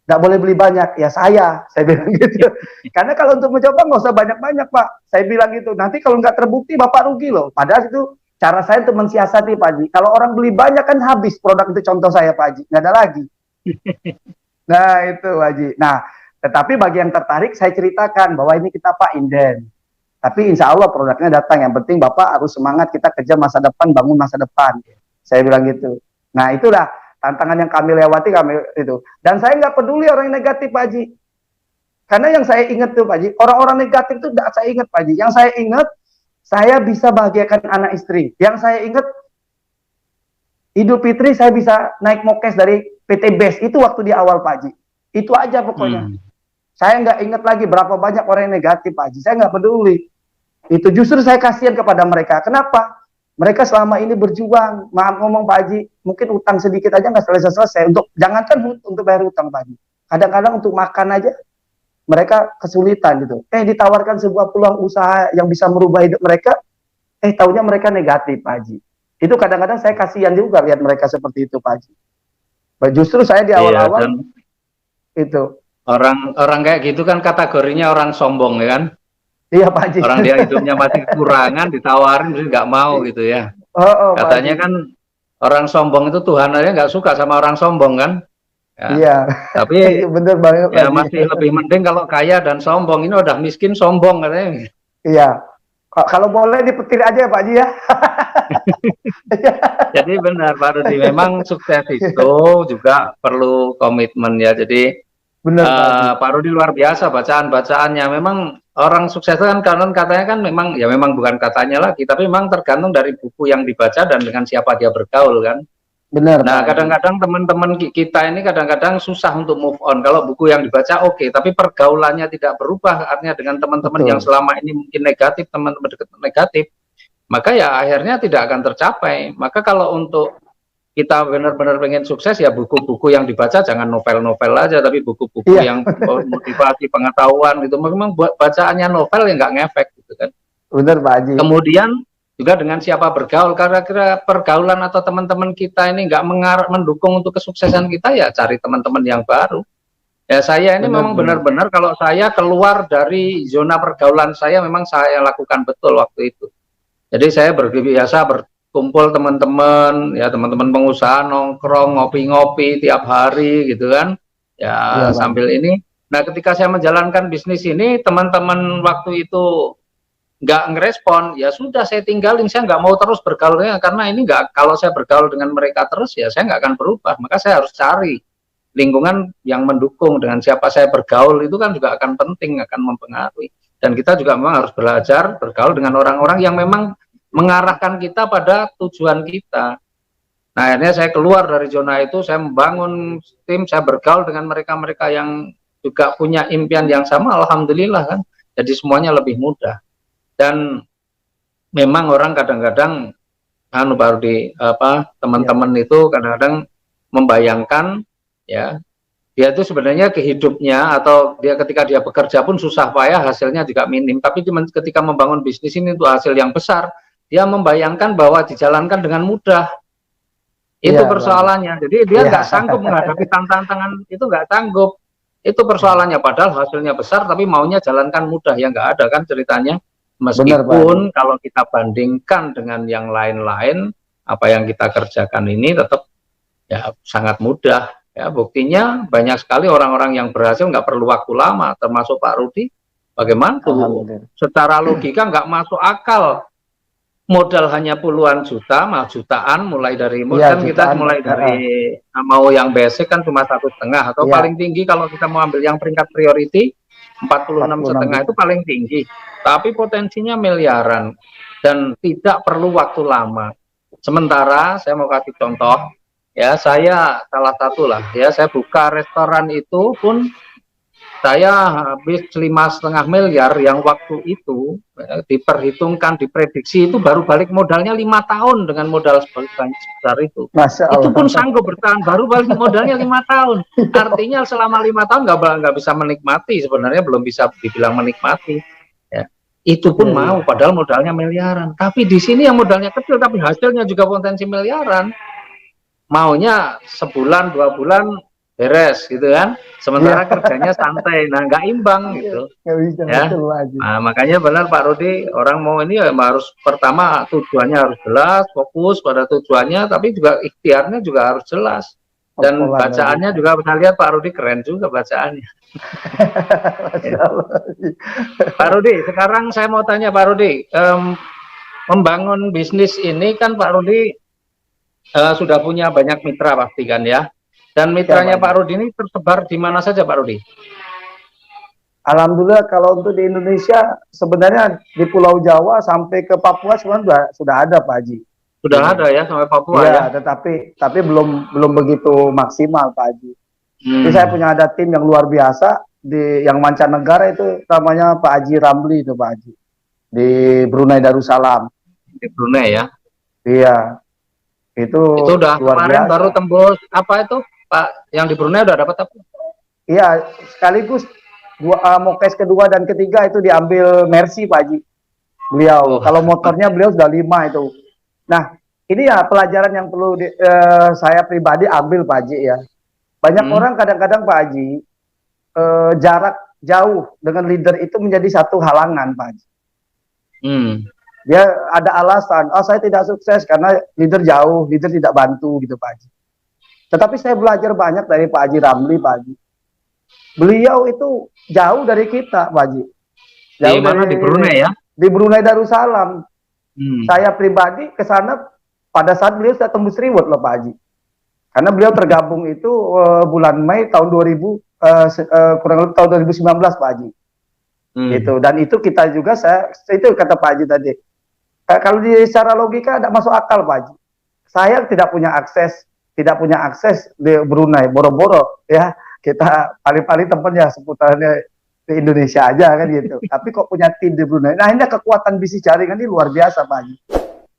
nggak boleh beli banyak. Ya saya bilang gitu. Karena kalau untuk mencoba nggak usah banyak-banyak Pak. Saya bilang gitu. Nanti kalau nggak terbukti Bapak rugi loh. Padahal itu cara saya untuk mensiasati Pak Haji. Kalau orang beli banyak kan habis produk itu, contoh saya Pak Haji. Nggak ada lagi. Nah itu Pak Haji. Nah tetapi bagi yang tertarik saya ceritakan bahwa ini kita Pak inden. Tapi insya Allah produknya datang. Yang penting Bapak harus semangat, kita kerja masa depan, bangun masa depan. Saya bilang gitu. Nah itulah tantangan yang kami lewati itu. Dan saya nggak peduli orang yang negatif Pak Haji. Karena yang saya ingat tuh Pak Haji, orang-orang negatif itu tidak saya ingat Pak Haji. Yang saya ingat, saya bisa bahagiakan anak istri. Yang saya ingat, Idul Fitri saya bisa naik mokes dari PT BES. Itu waktu di awal Pak Haji. Itu aja pokoknya. Saya nggak ingat lagi berapa banyak orang yang negatif Pak Haji. Saya nggak peduli. Itu justru saya kasihan kepada mereka. Kenapa? Mereka selama ini berjuang. Maaf ngomong Pak Haji, mungkin utang sedikit aja nggak selesai-selesai. Jangankan untuk bayar utang Pak Haji. Kadang-kadang untuk makan aja mereka kesulitan gitu. Ditawarkan sebuah peluang usaha yang bisa merubah hidup mereka, taunya mereka negatif Pak Haji. Itu kadang-kadang saya kasihan juga lihat mereka seperti itu Pak Haji. Justru saya di awal-awal itu orang kayak gitu kan kategorinya orang sombong ya kan. Iya Pak Haji. Orang dia hidupnya masih kekurangan, ditawarin mungkin nggak mau gitu ya. Katanya kan orang sombong itu Tuhan aja nggak suka sama orang sombong kan. Ya. Iya. Tapi bener banget ya masih lebih mending kalau kaya dan sombong. Ini udah miskin sombong katanya. Iya. Kalau boleh dipetir aja ya Pak Haji ya. Jadi benar Pak Rudi, memang sukses itu juga perlu komitmen ya. Jadi Pak Rudi luar biasa bacaan-bacaannya. Memang orang sukses kan katanya kan memang ya memang bukan katanya lagi, tapi memang tergantung dari buku yang dibaca dan dengan siapa dia bergaul kan. Benar. Nah kadang-kadang teman-teman kita ini kadang-kadang susah untuk move on. Kalau buku yang dibaca oke, tapi pergaulannya tidak berubah, artinya dengan teman-teman yang selama ini mungkin negatif, teman-teman dekat negatif, maka ya akhirnya tidak akan tercapai. Maka kalau untuk kita benar-benar pengen sukses ya buku-buku yang dibaca jangan novel-novel aja, tapi buku-buku yang motivasi pengetahuan gitu. Memang buat bacaannya novel yang nggak ngefek gitu kan. Benar Pak Haji. Kemudian juga dengan siapa bergaul, karena kira pergaulan atau teman-teman kita ini nggak mendukung untuk kesuksesan kita, ya cari teman-teman yang baru. Ya saya ini memang benar-benar kalau saya keluar dari zona pergaulan saya, memang saya lakukan betul waktu itu. Jadi saya biasa kumpul teman-teman, ya teman-teman pengusaha nongkrong, ngopi-ngopi tiap hari gitu kan, ya sambil ini. Nah ketika saya menjalankan bisnis ini, teman-teman waktu itu nggak ngerespon, ya sudah saya tinggalin, saya nggak mau terus bergaulnya, karena ini kalau saya bergaul dengan mereka terus, ya saya nggak akan berubah, maka saya harus cari lingkungan yang mendukung. Dengan siapa saya bergaul itu kan juga akan penting, akan mempengaruhi. Dan kita juga memang harus belajar bergaul dengan orang-orang yang memang mengarahkan kita pada tujuan kita. Nah akhirnya saya keluar dari zona itu, saya membangun tim, saya bergaul dengan mereka-mereka yang juga punya impian yang sama, alhamdulillah kan, jadi semuanya lebih mudah. Dan memang orang kadang-kadang baru di teman-teman itu kadang-kadang membayangkan ya dia itu sebenarnya kehidupnya atau dia ketika dia bekerja pun susah payah, hasilnya juga minim, tapi ketika membangun bisnis ini untuk hasil yang besar, dia membayangkan bahwa dijalankan dengan mudah. Itu persoalannya. Jadi dia nggak sanggup menghadapi tantangan itu, nggak sanggup. Itu persoalannya. Padahal hasilnya besar, tapi maunya jalankan mudah. Ya nggak ada kan ceritanya. Meskipun kalau kita bandingkan dengan yang lain-lain, apa yang kita kerjakan ini tetap ya sangat mudah. Ya buktinya banyak sekali orang-orang yang berhasil nggak perlu waktu lama, termasuk Pak Rudi. Bagaimana tuh? Secara logika nggak masuk akal. modal hanya puluhan juta, mal jutaan, mulai dari Iya, kan kita jutaan. mulai dari mau yang basic kan cuma 1,5 atau Iya, paling tinggi kalau kita mau ambil yang peringkat priority 46 46 setengah juta. itu paling tinggi, tapi potensinya miliaran dan tidak perlu waktu lama. Sementara saya mau kasih contoh, ya saya salah satu lah, ya saya buka restoran itu pun saya habis 5,5 miliar yang waktu itu diperhitungkan, diprediksi itu baru balik modalnya 5 tahun dengan modal sebesar itu. Masya Itu pun Allah. sanggup bertahan, baru balik modalnya 5 tahun. Artinya selama 5 tahun nggak bisa menikmati, sebenarnya belum bisa dibilang menikmati. Ya. Itu Iya, pun iya. mau, padahal modalnya miliaran. Tapi di sini yang modalnya kecil, tapi hasilnya juga potensi miliaran. Maunya sebulan 2 bulan beres gitu kan, Iya, sementara kerjanya santai, nah nggak imbang gitu nggak bisa, ya. betul Pak Haji. Nah, makanya benar Pak Rudi, orang mau ini ya harus pertama tujuannya harus jelas, fokus pada tujuannya, tapi juga ikhtiarnya juga harus jelas, dan Pelan Haji. bacaannya juga bisa lihat Pak Rudi keren juga bacaannya. Masya Ya. Allah. Pak Rudi, sekarang saya mau tanya Pak Rudi, membangun bisnis ini kan Pak Rudi sudah punya banyak mitra pasti kan ya. Dan Ya Pak mitranya Haji. Pak Rudi ini tersebar di mana saja Pak Rudi? Alhamdulillah kalau untuk di Indonesia sebenarnya di Pulau Jawa sampai ke Papua sebenarnya sudah ada Pak Haji. Sudah Ini. ada ya sampai Papua ya. Iya, tapi belum begitu maksimal Pak Haji. Jadi saya punya ada tim yang luar biasa di yang mancanegara itu namanya Pak Haji Ramli itu Pak Haji di Brunei Darussalam. Di Brunei ya. Iya, itu udah luar kemarin biasa. baru tembus apa itu Pak yang di Brunei udah dapat apa? Iya, sekaligus Mokes kedua dan ketiga itu diambil Mercy Pak Haji. Beliau, kalau motornya beliau sudah 5 itu. Nah, ini ya pelajaran yang perlu saya pribadi ambil Pak Haji ya. Banyak orang kadang-kadang Pak Haji jarak jauh dengan leader itu menjadi satu halangan Pak Haji. Dia ada alasan, oh saya tidak sukses karena leader jauh, leader tidak bantu gitu Pak Haji. Tetapi saya belajar banyak dari Pak Haji Ramli Pak Haji. Beliau itu jauh dari kita Pak Haji. Jauh di mana dari di Brunei ya? Di Brunei Darussalam. Saya pribadi ke sana pada saat beliau sudah tembus reward loh Pak Haji. Karena beliau tergabung itu bulan Mei tahun 2000 kurang lebih tahun 2019 Pak Haji. Gitu. Dan itu kita juga itu kata Pak Haji tadi. Kalau secara logika tidak masuk akal Pak Haji. Saya tidak punya akses di Brunei, boro-boro ya. Kita paling-paling temennya seputarannya di Indonesia aja kan gitu. Tapi kok punya tim di Brunei. Nah, ini kekuatan bisnis jaringan ini luar biasa Pak Haji.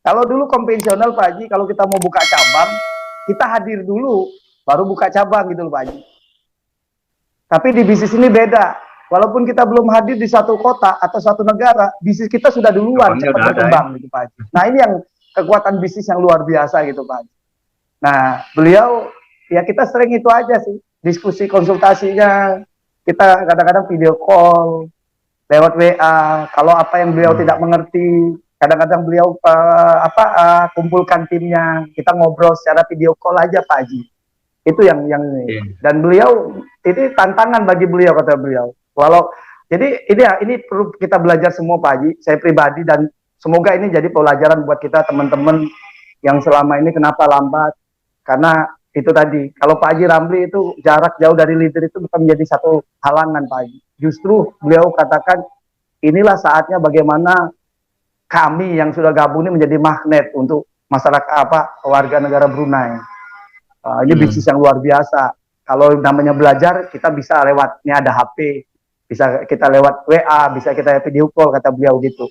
Kalau dulu konvensional Pak Haji, kalau kita mau buka cabang, kita hadir dulu, baru buka cabang gitu loh Pak Haji. Tapi di bisnis ini beda. Walaupun kita belum hadir di satu kota atau satu negara, bisnis kita sudah duluan cepat berkembang gitu Pak Haji. Nah, ini yang kekuatan bisnis yang luar biasa gitu Pak Haji. Nah, beliau ya kita sering itu aja sih, diskusi konsultasinya, kita kadang-kadang video call lewat WA, kalau apa yang beliau tidak mengerti, kadang-kadang beliau kumpulkan timnya, kita ngobrol secara video call aja Pak Haji. Itu yang dan beliau ini tantangan bagi beliau kata beliau. Jadi ini perlu kita belajar semua Pak Haji, saya pribadi, dan semoga ini jadi pelajaran buat kita teman-teman yang selama ini kenapa lambat, karena itu tadi, kalau Pak Haji Ramli itu jarak jauh dari leader itu bukan menjadi satu halangan Pak Haji. Justru beliau katakan inilah saatnya bagaimana kami yang sudah gabung ini menjadi magnet untuk masyarakat warga negara Brunei. Ini bisnis yang luar biasa. Kalau namanya belajar, kita bisa lewatnya ada HP, bisa kita lewat WA, bisa kita video call kata beliau gitu.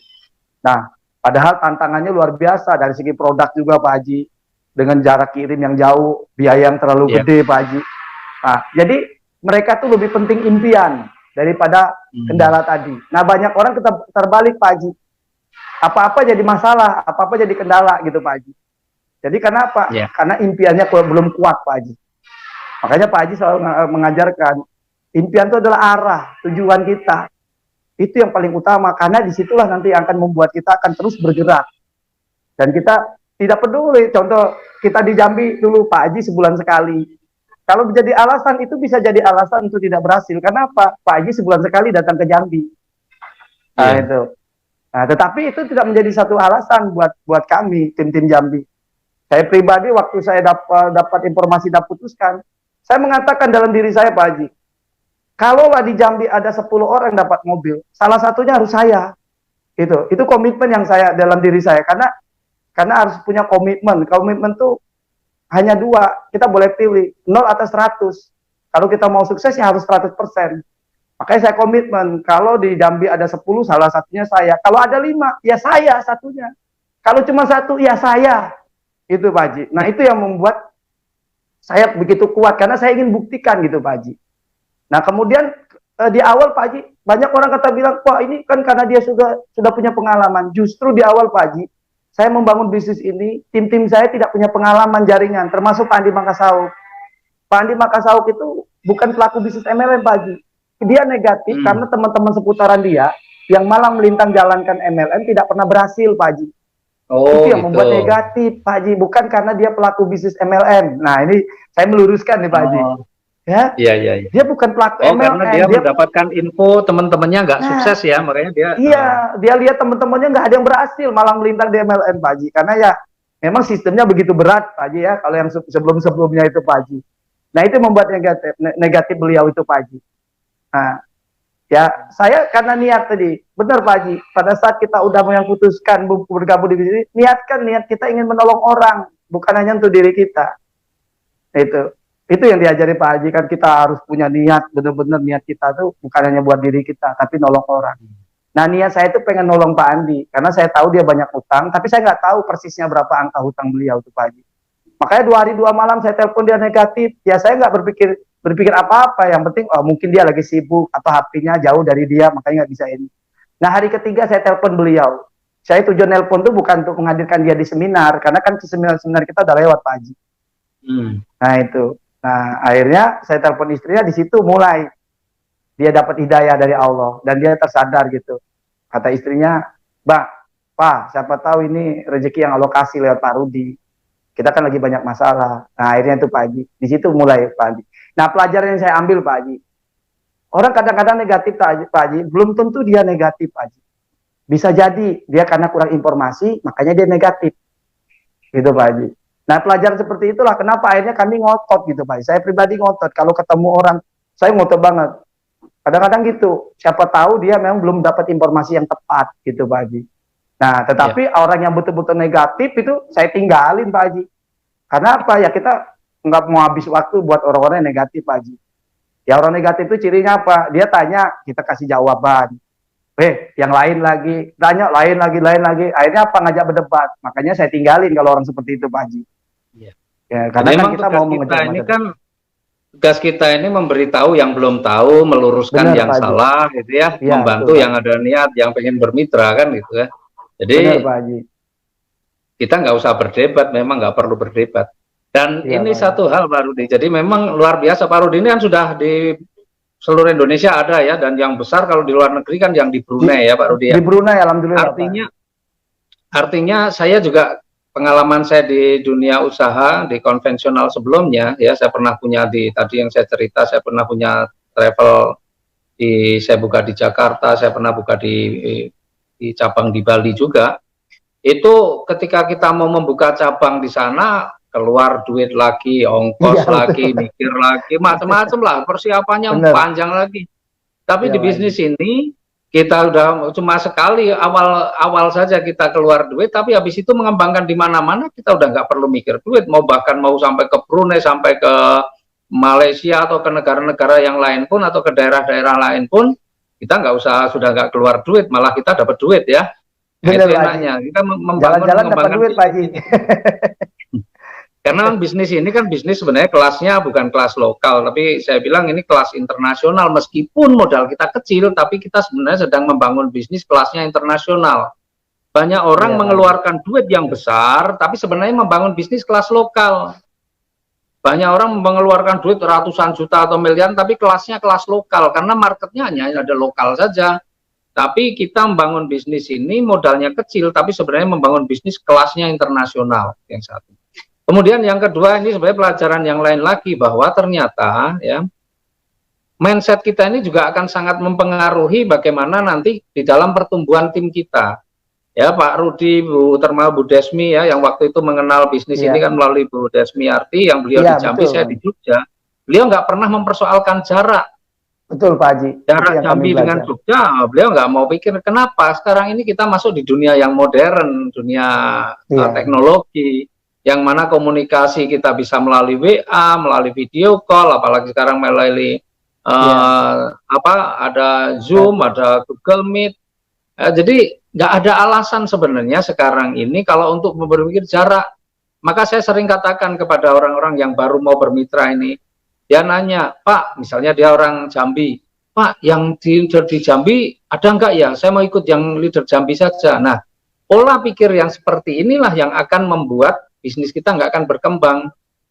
Nah, padahal tantangannya luar biasa dari segi produk juga Pak Haji, dengan jarak kirim yang jauh, biaya yang terlalu gede Pak Haji. Nah, jadi mereka tuh lebih penting impian daripada kendala tadi. Nah, banyak orang terbalik Pak Haji. Apa-apa jadi masalah, apa-apa jadi kendala gitu Pak Haji. Jadi kenapa? Karena impiannya belum kuat Pak Haji. Makanya Pak Haji selalu mengajarkan, impian itu adalah arah, tujuan kita. Itu yang paling utama, karena disitulah nanti akan membuat kita akan terus bergerak. Dan kita tidak peduli, contoh kita di Jambi dulu Pak Haji sebulan sekali. Kalau menjadi alasan, itu bisa jadi alasan untuk tidak berhasil. Kenapa? Pak Haji sebulan sekali datang ke Jambi. Nah, itu. Nah, tetapi itu tidak menjadi satu alasan buat kami tim-tim Jambi. Saya pribadi waktu saya dapat informasi putuskan, saya mengatakan dalam diri saya, Pak Haji, kalaulah di Jambi ada 10 orang yang dapat mobil, salah satunya harus saya. Itu komitmen yang saya dalam diri saya, karena harus punya komitmen. Komitmen tuh hanya 2, kita boleh pilih 0 atau 100. Kalau kita mau sukses ya harus 100%. Makanya saya komitmen, kalau di Jambi ada 10, salah satunya saya. Kalau ada 5, ya saya satunya. Kalau cuma 1, ya saya. Itu Pak Haji. Nah itu yang membuat saya begitu kuat, karena saya ingin buktikan gitu Pak Haji. Nah kemudian di awal Pak Haji, banyak orang kata bilang, wah ini kan karena dia sudah punya pengalaman. Justru di awal Pak Haji, saya membangun bisnis ini, tim-tim saya tidak punya pengalaman jaringan, termasuk Pak Andi Makasauk. Pak Andi Makasauk itu bukan pelaku bisnis MLM Pak Haji. Dia negatif karena teman-teman seputaran dia yang malah melintang jalankan MLM tidak pernah berhasil Pak Haji. Itu yang membuat negatif Pak Haji, bukan karena dia pelaku bisnis MLM. Nah ini saya meluruskan nih Pak Haji. Ya, iya. Dia bukan pelaku MLM. Karena dia mendapatkan info teman-temannya nggak sukses ya, makanya dia. Iya, dia lihat teman-temannya nggak ada yang berhasil, malah melintang di MLM Pak Haji. Karena ya memang sistemnya begitu berat Pak Haji ya, kalau yang sebelum-sebelumnya itu Pak Haji. Nah itu membuat negatif beliau itu Pak Haji. Nah, ya saya karena niat tadi, benar Pak Haji, pada saat kita udah yang putuskan bergabung di bisnis, niat kita ingin menolong orang, bukan hanya untuk diri kita. Itu yang diajari Pak Haji, kan kita harus punya niat, benar-benar niat kita tuh bukan hanya buat diri kita, tapi nolong orang. Nah niat saya itu pengen nolong Pak Andi, karena saya tahu dia banyak utang, tapi saya nggak tahu persisnya berapa angka hutang beliau tuh Pak Haji. Makanya 2 hari 2 malam saya telepon dia negatif, ya saya nggak berpikir apa-apa, yang penting mungkin dia lagi sibuk atau HP-nya jauh dari dia, makanya nggak bisa ini. Nah hari ketiga saya telepon beliau, saya tujuan telepon tuh bukan untuk menghadirkan dia di seminar, karena kan seminar kita udah lewat Pak Haji. Nah itu, nah akhirnya saya telepon istrinya, di situ mulai dia dapat hidayah dari Allah dan dia tersadar gitu. Kata istrinya, Pak, siapa tahu ini rezeki yang Allah kasih lewat Pak Rudi. Kita kan lagi banyak masalah. Nah akhirnya itu Pak Haji, di situ mulai Pak Haji. Nah pelajaran yang saya ambil Pak Haji, orang kadang-kadang negatif Pak Haji, belum tentu dia negatif Pak Haji. Bisa jadi dia karena kurang informasi, makanya dia negatif. Gitu Pak Haji. Nah pelajaran seperti itulah kenapa akhirnya kami ngotot gitu Pak Haji. Saya pribadi ngotot, kalau ketemu orang, saya ngotot banget. Kadang-kadang gitu, siapa tahu dia memang belum dapat informasi yang tepat gitu Pak Haji. Nah, tetapi orang yang betul-betul negatif itu saya tinggalin Pak Haji. Karena apa ya, kita nggak mau habis waktu buat orang-orang yang negatif Pak Haji. Ya orang negatif itu cirinya apa? Dia tanya, kita kasih jawaban. Yang lain lagi, tanya lain lagi. Akhirnya apa, ngajak berdebat. Makanya saya tinggalin kalau orang seperti itu Pak Haji. Ya, karena kan kita mau mengejar ini kan tugas kita ini memberitahu yang belum tahu, meluruskan yang salah gitu ya, membantu yang ada niat, yang pengen bermitra kan gitu ya. Jadi kita nggak usah berdebat, memang nggak perlu berdebat. Dan ini satu hal Pak Rudi, jadi memang luar biasa Pak Rudi ini kan sudah di seluruh Indonesia ada ya, dan yang besar kalau di luar negeri kan yang di Brunei ya Pak Rudi ya. Di Brunei alhamdulillah. Artinya saya juga pengalaman saya di dunia usaha di konvensional sebelumnya ya, saya pernah punya tadi yang saya cerita, saya pernah punya travel saya buka di Jakarta, saya pernah buka di cabang di Bali juga. Itu ketika kita mau membuka cabang di sana, keluar duit lagi, ongkos lagi, mikir lagi, macam-macam lah, persiapannya panjang lagi. Tapi di bisnis ini kita udah cuma sekali awal saja kita keluar duit, tapi habis itu mengembangkan di mana-mana kita udah nggak perlu mikir duit, bahkan mau sampai ke Brunei, sampai ke Malaysia atau ke negara-negara yang lain pun, atau ke daerah-daerah lain pun, kita sudah nggak keluar duit, malah kita dapat duit ya. Benar, itu enaknya kita jalan-jalan dapat duit Pak Haji. Karena bisnis ini kan bisnis sebenarnya kelasnya bukan kelas lokal, tapi saya bilang ini kelas internasional. Meskipun modal kita kecil, tapi kita sebenarnya sedang membangun bisnis kelasnya internasional. Banyak orang mengeluarkan duit yang besar, tapi sebenarnya membangun bisnis kelas lokal. Banyak orang mengeluarkan duit ratusan juta atau miliar, tapi kelasnya kelas lokal, karena marketnya hanya ada lokal saja. Tapi kita membangun bisnis ini modalnya kecil, tapi sebenarnya membangun bisnis kelasnya internasional, yang satu. Kemudian yang kedua, ini sebenarnya pelajaran yang lain lagi, bahwa ternyata ya mindset kita ini juga akan sangat mempengaruhi bagaimana nanti di dalam pertumbuhan tim kita. Ya Pak Rudi, termasuk Bu Desmi ya, yang waktu itu mengenal bisnis ini kan melalui Bu Desmi Arti, yang beliau di Jambi, saya di Jogja. Beliau nggak pernah mempersoalkan jarak. Betul Pak Haji. Jarak Jambi dengan Jogja, beliau nggak mau pikir. Kenapa? Sekarang ini kita masuk di dunia yang modern, dunia teknologi, yang mana komunikasi kita bisa melalui WA, melalui video call, apalagi sekarang melalui ada Zoom, ada Google Meet. Jadi nggak ada alasan sebenarnya sekarang ini kalau untuk berpikir jarak. Maka saya sering katakan kepada orang-orang yang baru mau bermitra ini, dia nanya, Pak, misalnya dia orang Jambi, Pak, yang di Jambi ada nggak ya? Saya mau ikut yang leader Jambi saja. Nah, pola pikir yang seperti inilah yang akan membuat bisnis kita nggak akan berkembang.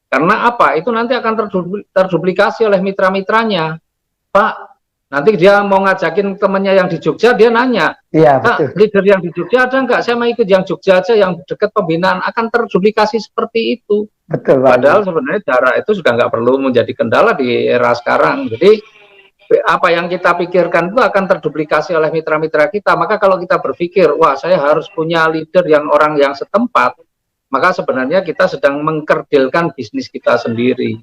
Karena apa? Itu nanti akan terduplikasi oleh mitra-mitranya. Pak, nanti dia mau ngajakin temennya yang di Jogja, dia nanya, Pak, leader yang di Jogja ada nggak? Saya mau ikut yang Jogja aja, yang dekat pembinaan. Akan terduplikasi seperti itu. Betul, padahal sebenarnya jarak itu sudah nggak perlu menjadi kendala di era sekarang. Jadi apa yang kita pikirkan itu akan terduplikasi oleh mitra-mitra kita. Maka kalau kita berpikir, wah saya harus punya leader yang orang yang setempat, maka sebenarnya kita sedang mengkerdilkan bisnis kita sendiri.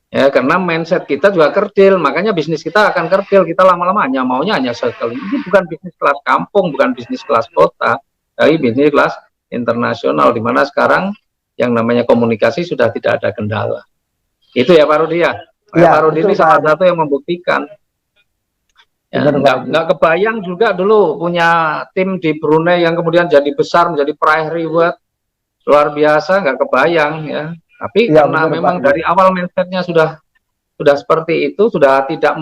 Ya, karena mindset kita juga kerdil, makanya bisnis kita akan kerdil. Kita lama-lama maunya hanya sekali. Ini bukan bisnis kelas kampung, bukan bisnis kelas kota, tapi bisnis kelas internasional, di mana sekarang yang namanya komunikasi sudah tidak ada kendala. Itu ya Pak Rudi ya. Pak Rudi ini salah satu yang membuktikan. Ya, nggak kebayang juga dulu punya tim di Brunei yang kemudian jadi besar, menjadi praih reward, luar biasa, nggak kebayang ya. Tapi karena memang dari awal mindsetnya sudah seperti itu, sudah tidak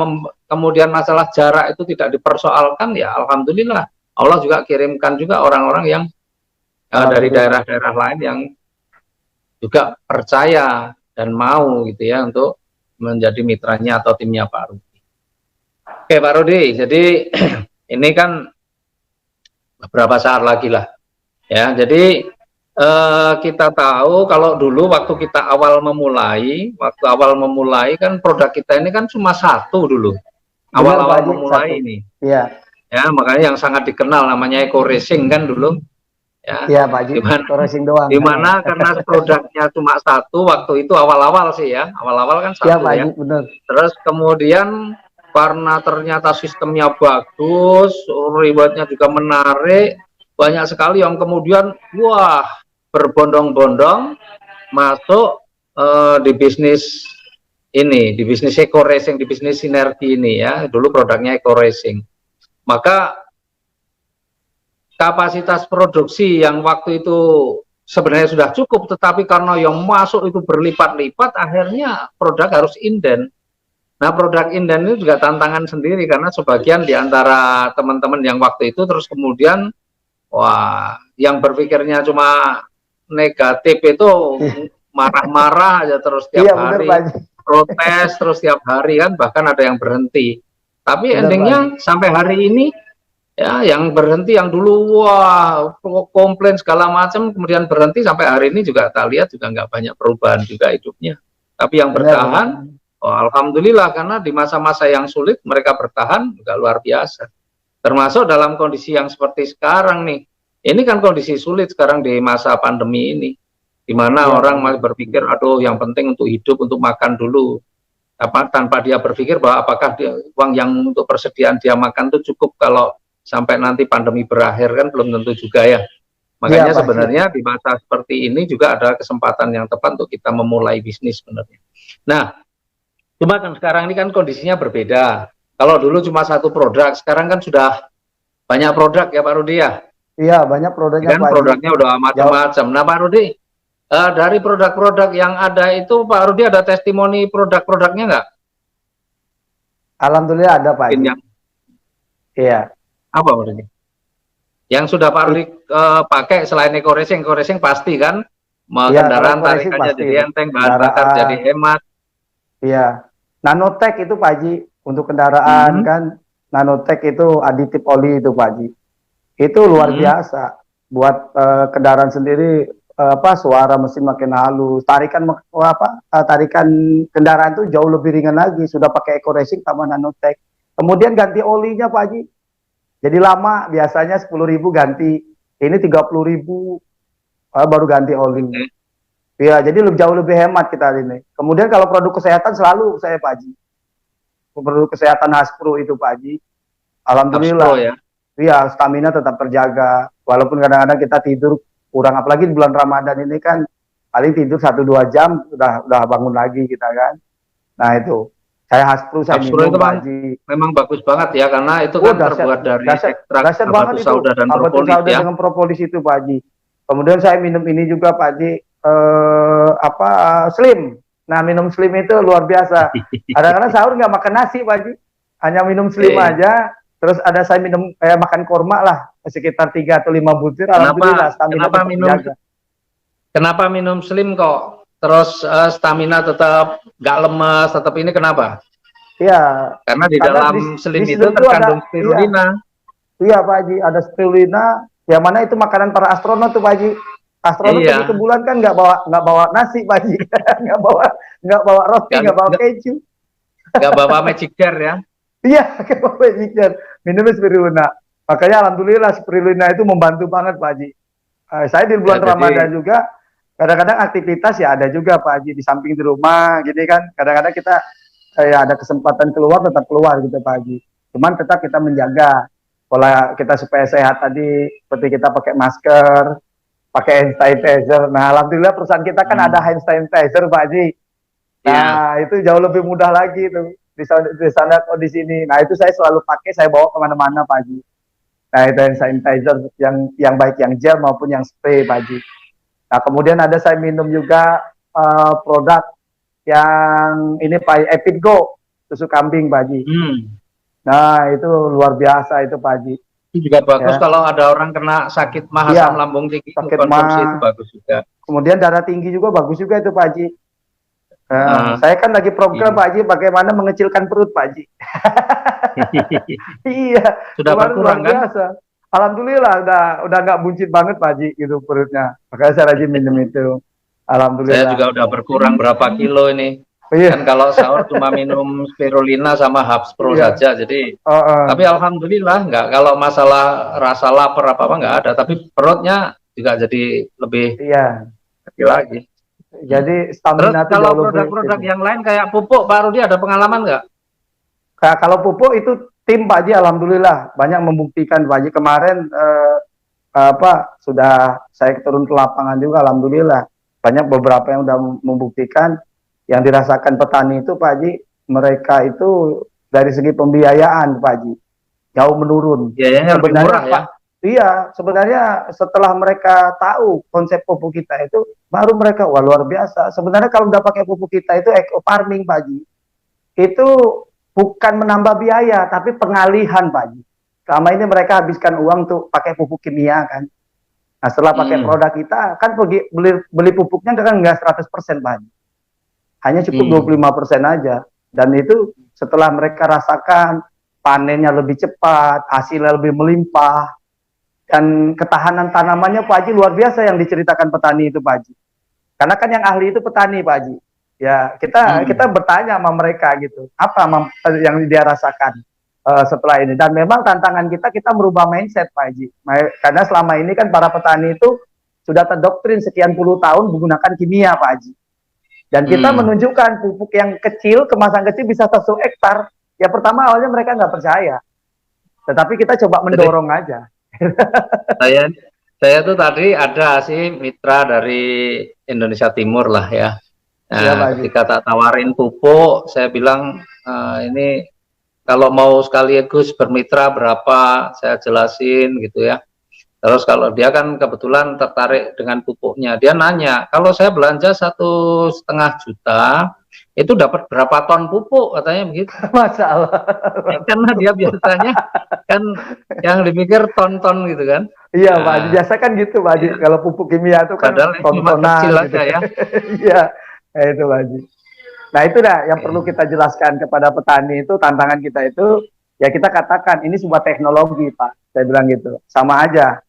kemudian masalah jarak itu tidak dipersoalkan, ya alhamdulillah. Allah juga kirimkan juga orang-orang yang dari daerah-daerah lain yang juga percaya dan mau gitu ya untuk menjadi mitranya atau timnya Pak Rudi. Oke Pak Rudi, jadi ini kan beberapa saat lagi lah ya. Jadi kita tahu kalau dulu waktu kita awal memulai kan produk kita ini kan cuma satu dulu. Awal-awal memulai ini. Iya. Ya, makanya yang sangat dikenal namanya Eco Racing kan dulu. Ya. Iya, Pak Haji. Eco Racing doang. Dimana karena produknya cuma satu waktu itu awal-awal sih ya. Awal-awal kan satu ya. Pak Haji, benar. Terus kemudian karena ternyata sistemnya bagus, rewardnya juga menarik, banyak sekali yang kemudian wah berbondong-bondong masuk di bisnis ini, di bisnis Eco Racing, di bisnis Sinergi ini ya. Dulu produknya Eco Racing. Maka kapasitas produksi yang waktu itu sebenarnya sudah cukup, tetapi karena yang masuk itu berlipat-lipat, akhirnya produk harus inden. Nah, produk inden itu juga tantangan sendiri, karena sebagian di antara teman-teman yang waktu itu terus kemudian, wah, yang berpikirnya cuma negatif itu marah-marah aja terus tiap hari, protes terus tiap hari kan, bahkan ada yang berhenti. Tapi endingnya sampai hari ini ya, yang berhenti yang dulu wah komplain segala macam, kemudian berhenti sampai hari ini juga tak lihat juga nggak banyak perubahan juga hidupnya. Tapi yang bertahan, oh, alhamdulillah, karena di masa-masa yang sulit mereka bertahan juga luar biasa. Termasuk dalam kondisi yang seperti sekarang nih. Ini kan kondisi sulit sekarang di masa pandemi ini, di mana orang masih berpikir, aduh yang penting untuk hidup, untuk makan dulu, tanpa dia berpikir bahwa apakah uang yang untuk persediaan dia makan itu cukup kalau sampai nanti pandemi berakhir, kan belum tentu juga ya. Makanya sebenarnya di masa seperti ini juga ada kesempatan yang tepat untuk kita memulai bisnis sebenarnya. Nah, cuma kan sekarang ini kan kondisinya berbeda. Kalau dulu cuma satu produk, sekarang kan sudah banyak produk ya Pak Rudi ya. Iya, banyak produknya. Kan produknya udah macam-macam. Nah Pak Rudi, dari produk-produk yang ada itu Pak Rudi ada testimoni produk-produknya nggak? Alhamdulillah ada Pak. Iya. Apa Pak Rudi? Yang sudah Pak Rudi pakai selain Eco Racing pasti kan? Kendaraan tarikannya jadi enteng, bahan bakar jadi hemat. Iya. Nanotech itu Pak Haji, untuk kendaraan kan, Nanotech itu aditif oli itu Pak Haji. Itu luar biasa buat kendaraan sendiri, suara mesin makin halus, tarikan kendaraan itu jauh lebih ringan lagi, sudah pakai Eco Racing sama Nanotech. Kemudian ganti olinya Pak Haji, jadi lama, biasanya 10.000 ganti Ini 30.000 baru ganti oli. Oke. Ya, jadi jauh lebih hemat kita ini. Kemudian kalau produk kesehatan selalu saya Pak Haji. Produk kesehatan Haspro itu Pak Haji. Abspro Alhamdulillah. ya. Iya, stamina tetap terjaga. Walaupun kadang-kadang kita tidur kurang, apalagi di bulan Ramadan ini kan paling tidur 1-2 jam udah bangun lagi kita kan. Nah itu saya Haspro saya Abspro minum itu Pak memang, Haji. memang bagus banget ya, karena itu Oh kan dahsyat, terbuat dari dahsyat, ekstrak dahsyat banget habatus itu. sauda dan Habatus propolis sauda ya. dengan propolis itu Pak Haji. Kemudian saya minum ini juga Pak Haji, apa Slim. Nah minum Slim itu luar biasa. Kadang-kadang sahur nggak makan nasi Pak Haji, hanya minum Slim aja. Terus ada saya minum makan kurma lah sekitar 3 atau 5 butir. Alhamdulillah stamina tetap terjaga. Kenapa minum Slim kok terus stamina tetap nggak lemas, tetap ini kenapa? Iya. Karena di dalam Slim itu terkandung spirulina. Iya Pak Haji, ada spirulina. Yang mana itu makanan para astronot tuh Pak Haji. Astronot pergi ke bulan kan nggak bawa nasi Pak Haji, nggak bawa roti, nggak bawa keju, nggak bawa magic jar ya. Iya, nggak bawa magic jar. Minumnya spirulina. Makanya alhamdulillah spirulina itu membantu banget Pak Haji. Saya di bulan Ramadan juga kadang-kadang aktivitas ya ada juga Pak Haji, di samping di rumah gini kan. Kadang-kadang kita ada kesempatan keluar tetap keluar gitu Pak Haji. Cuman tetap kita menjaga pola kita supaya sehat tadi, seperti kita pakai masker, pakai hand sanitizer. Nah, alhamdulillah perusahaan kita kan ada hand sanitizer Pak Haji. Nah, itu jauh lebih mudah lagi tuh di sana di sini. Nah, itu saya selalu pakai, saya bawa kemana-mana Pak Haji. Nah, itu hand sanitizer yang baik yang gel maupun yang spray Pak Haji. Nah, kemudian ada saya minum juga produk yang ini Pak Epidgo, susu kambing Pak Haji. Nah, itu luar biasa itu Pak Haji. Itu juga bagus ya. Kalau ada orang kena sakit mah asam lambung tinggi, sakit konsumsi itu bagus juga. Kemudian darah tinggi juga bagus juga itu Pak Haji. Saya kan lagi program Pak Haji bagaimana mengecilkan perut Pak Haji. Iya. Sudah berkurang kan? Biasa. Alhamdulillah udah nggak buncit banget Pak Haji gitu perutnya. Makanya saya rajin minum itu. Alhamdulillah. Saya juga udah berkurang berapa kilo ini. Kan kalau sahur cuma minum spirulina sama Habspro saja, jadi tapi alhamdulillah nggak, kalau masalah rasa lapar apa nggak ada, tapi perutnya juga jadi lebih kecil lagi. Jadi stamina. Terus kalau produk-produk yang lain kayak pupuk, Pak Rudi ada pengalaman nggak? Kalau pupuk itu tim Pak Haji alhamdulillah banyak membuktikan Pak Haji. Kemarin sudah saya turun ke lapangan juga alhamdulillah banyak beberapa yang sudah membuktikan. Yang dirasakan petani itu Pak Haji, mereka itu dari segi pembiayaan Pak Haji jauh menurun. Sebenarnya Pak, iya sebenarnya setelah mereka tahu konsep pupuk kita itu, baru mereka wah luar biasa. Sebenarnya kalau udah pakai pupuk kita itu eco farming Pak Haji, itu bukan menambah biaya tapi pengalihan Pak Haji. Selama ini mereka habiskan uang tuh pakai pupuk kimia kan. Nah setelah pakai produk kita kan pergi beli pupuknya kan nggak 100% Pak Haji. Hanya cukup 25% aja. Dan itu setelah mereka rasakan panennya lebih cepat, hasilnya lebih melimpah, dan ketahanan tanamannya Pak Haji luar biasa yang diceritakan petani itu Pak Haji. Karena kan yang ahli itu petani Pak Haji. Ya kita bertanya sama mereka gitu, apa yang dia rasakan setelah ini. Dan memang tantangan kita merubah mindset Pak Haji. Karena selama ini kan para petani itu sudah terdoktrin sekian puluh tahun menggunakan kimia Pak Haji. Dan kita menunjukkan pupuk yang kecil, kemasan kecil bisa 1 hektar. Ya pertama awalnya mereka nggak percaya. Tetapi kita coba mendorong aja. Saya tuh tadi ada sih mitra dari Indonesia Timur lah ya. Nah, ketika tak tawarin pupuk, saya bilang ini kalau mau sekaligus bermitra berapa, saya jelasin gitu ya. Terus kalau dia kan kebetulan tertarik dengan pupuknya, dia nanya, kalau saya belanja 1,5 juta, itu dapat berapa ton pupuk, katanya begitu. Masalah. Karena dia biasanya kan yang dipikir ton-ton gitu kan. Iya Pak Haji, biasa kan gitu Pak Haji, kalau pupuk kimia itu kan ton-tonan gitu. Ya. Iya, itu Pak Haji. Nah itu dah yang perlu kita jelaskan kepada petani itu, tantangan kita itu, ya kita katakan ini sebuah teknologi Pak, saya bilang gitu, sama aja.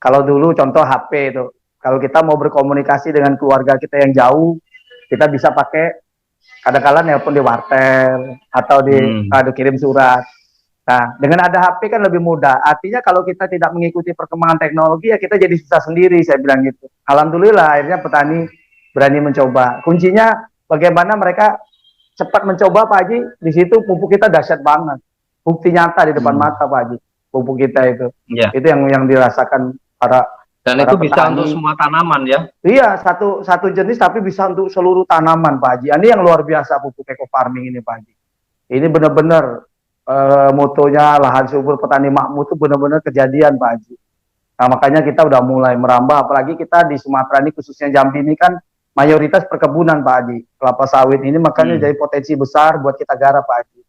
Kalau dulu contoh HP itu, kalau kita mau berkomunikasi dengan keluarga kita yang jauh, kita bisa pakai kadang-kadang nelpon di wartel atau dikirim surat. Nah, dengan ada HP kan lebih mudah. Artinya kalau kita tidak mengikuti perkembangan teknologi, ya kita jadi susah sendiri, saya bilang gitu. Alhamdulillah, akhirnya petani berani mencoba. Kuncinya bagaimana mereka cepat mencoba, Pak Haji. Di situ pupuk kita dahsyat banget. Bukti nyata di depan mata, Pak Haji. Pupuk kita itu. Ya. Itu yang dirasakan para Dan itu bisa petani. untuk semua tanaman ya? Iya, satu jenis tapi bisa untuk seluruh tanaman, Pak Haji. Ini yang luar biasa pupuk eco farming ini, Pak Haji. Ini benar-benar motonya lahan subur petani makmur itu benar-benar kejadian, Pak Haji. Nah, makanya kita udah mulai merambah, apalagi kita di Sumatera ini, khususnya Jambi ini kan mayoritas perkebunan, Pak Haji. Kelapa sawit ini makanya jadi potensi besar buat kita garap, Pak Haji.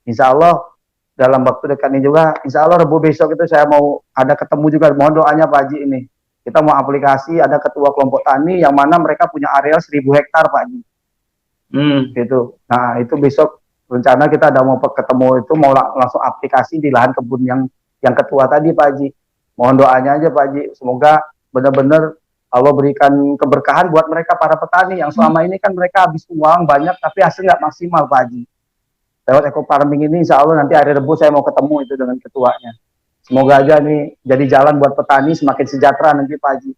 Insya Allah dalam waktu dekat ini juga, insya Allah Rabu besok itu saya mau ada ketemu juga, mohon doanya Pak Haji ini. Kita mau aplikasi, ada ketua kelompok tani yang mana mereka punya areal 1000 hektar, Pak Haji. Gitu. Nah, itu besok rencana kita ada mau ketemu itu, mau langsung aplikasi di lahan kebun yang ketua tadi, Pak Haji. Mohon doanya aja, Pak Haji. Semoga benar-benar Allah berikan keberkahan buat mereka para petani yang selama ini kan mereka habis uang banyak tapi hasil nggak maksimal, Pak Haji. Lewat eco farming ini, insya Allah nanti hari Rebu saya mau ketemu itu dengan ketuanya. Semoga aja nih jadi jalan buat petani semakin sejahtera nanti, Pak Haji.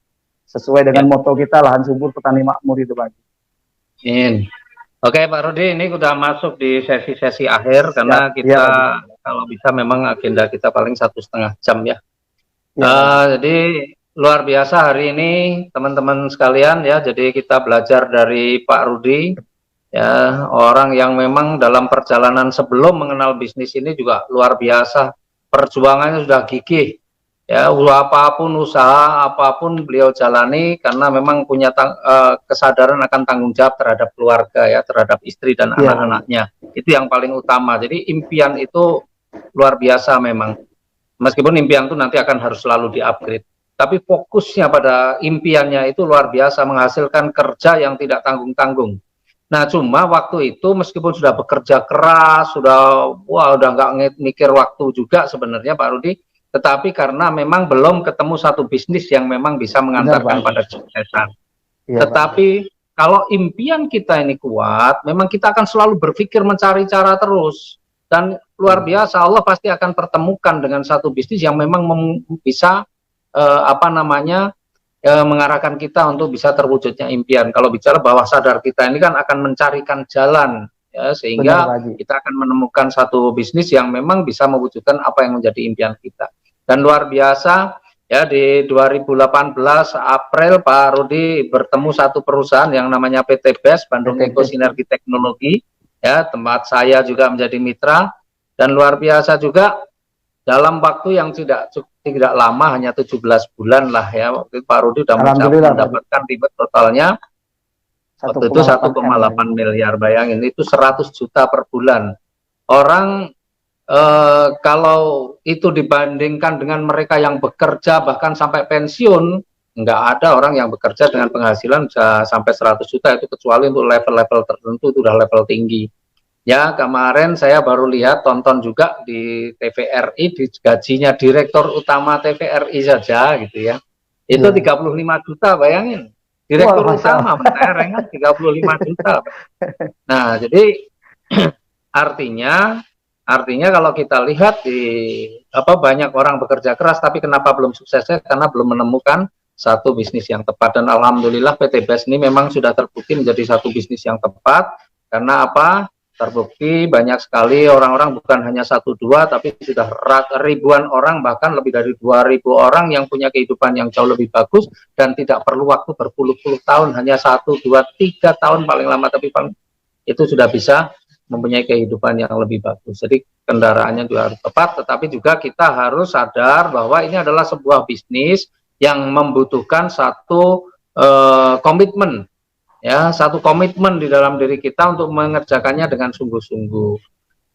Sesuai dengan moto kita, lahan subur petani makmur itu, Pak Haji. Oke, Pak Rudi, ini udah masuk di sesi-sesi akhir karena kita kalau bisa memang agenda kita paling 1,5 jam ya. Jadi luar biasa hari ini teman-teman sekalian ya. Jadi kita belajar dari Pak Rudi ya, orang yang memang dalam perjalanan sebelum mengenal bisnis ini juga luar biasa, perjuangannya sudah gigih ya. Apapun usaha, apapun beliau jalani karena memang punya kesadaran akan tanggung jawab terhadap keluarga ya, terhadap istri dan anak-anaknya. Itu yang paling utama. Jadi impian itu luar biasa memang, meskipun impian itu nanti akan harus selalu di-upgrade, tapi fokusnya pada impiannya itu luar biasa, menghasilkan kerja yang tidak tanggung-tanggung. Nah, cuma waktu itu meskipun sudah bekerja keras, udah nggak mikir waktu juga sebenarnya Pak Rudi, tetapi karena memang belum ketemu satu bisnis yang memang bisa mengantarkan pada kesuksesan. Tetapi kalau impian kita ini kuat, memang kita akan selalu berpikir mencari cara terus. Dan luar biasa, Allah pasti akan pertemukan dengan satu bisnis yang memang bisa mengarahkan kita untuk bisa terwujudnya impian. Kalau bicara bawah sadar kita ini kan akan mencarikan jalan ya, sehingga kita akan menemukan satu bisnis yang memang bisa mewujudkan apa yang menjadi impian kita. Dan luar biasa ya, di 2018 April Pak Rudi bertemu satu perusahaan yang namanya PT BES, Bandung Eko Sinergi Teknologi ya, tempat saya juga menjadi mitra. Dan luar biasa juga dalam waktu yang tidak lama, hanya 17 bulan lah ya, waktu itu Pak Rudi sudah mendapatkan ribet totalnya waktu itu 1,8 miliar. Bayangin, itu 100 juta per bulan. Orang kalau itu dibandingkan dengan mereka yang bekerja bahkan sampai pensiun, nggak ada orang yang bekerja dengan penghasilan bisa sampai 100 juta itu, kecuali untuk level-level tertentu itu udah level tinggi. Ya, kemarin saya baru lihat, tonton juga di TVRI, di gajinya direktur utama TVRI saja gitu ya. Itu 35 juta, bayangin. Direktur utama, mentereng kan 35 juta. Nah, jadi artinya kalau kita lihat di banyak orang bekerja keras tapi kenapa belum suksesnya, karena belum menemukan satu bisnis yang tepat. Dan alhamdulillah PT BES ini memang sudah terbukti menjadi satu bisnis yang tepat. Karena apa? Terbukti banyak sekali orang-orang, bukan hanya 1-2 tapi sudah ribuan orang, bahkan lebih dari 2.000 orang yang punya kehidupan yang jauh lebih bagus dan tidak perlu waktu berpuluh-puluh tahun, hanya 1, 2, 3 tahun paling lama, tapi itu sudah bisa mempunyai kehidupan yang lebih bagus. Jadi kendaraannya juga harus tepat, tetapi juga kita harus sadar bahwa ini adalah sebuah bisnis yang membutuhkan satu komitmen. Ya, satu komitmen di dalam diri kita untuk mengerjakannya dengan sungguh-sungguh.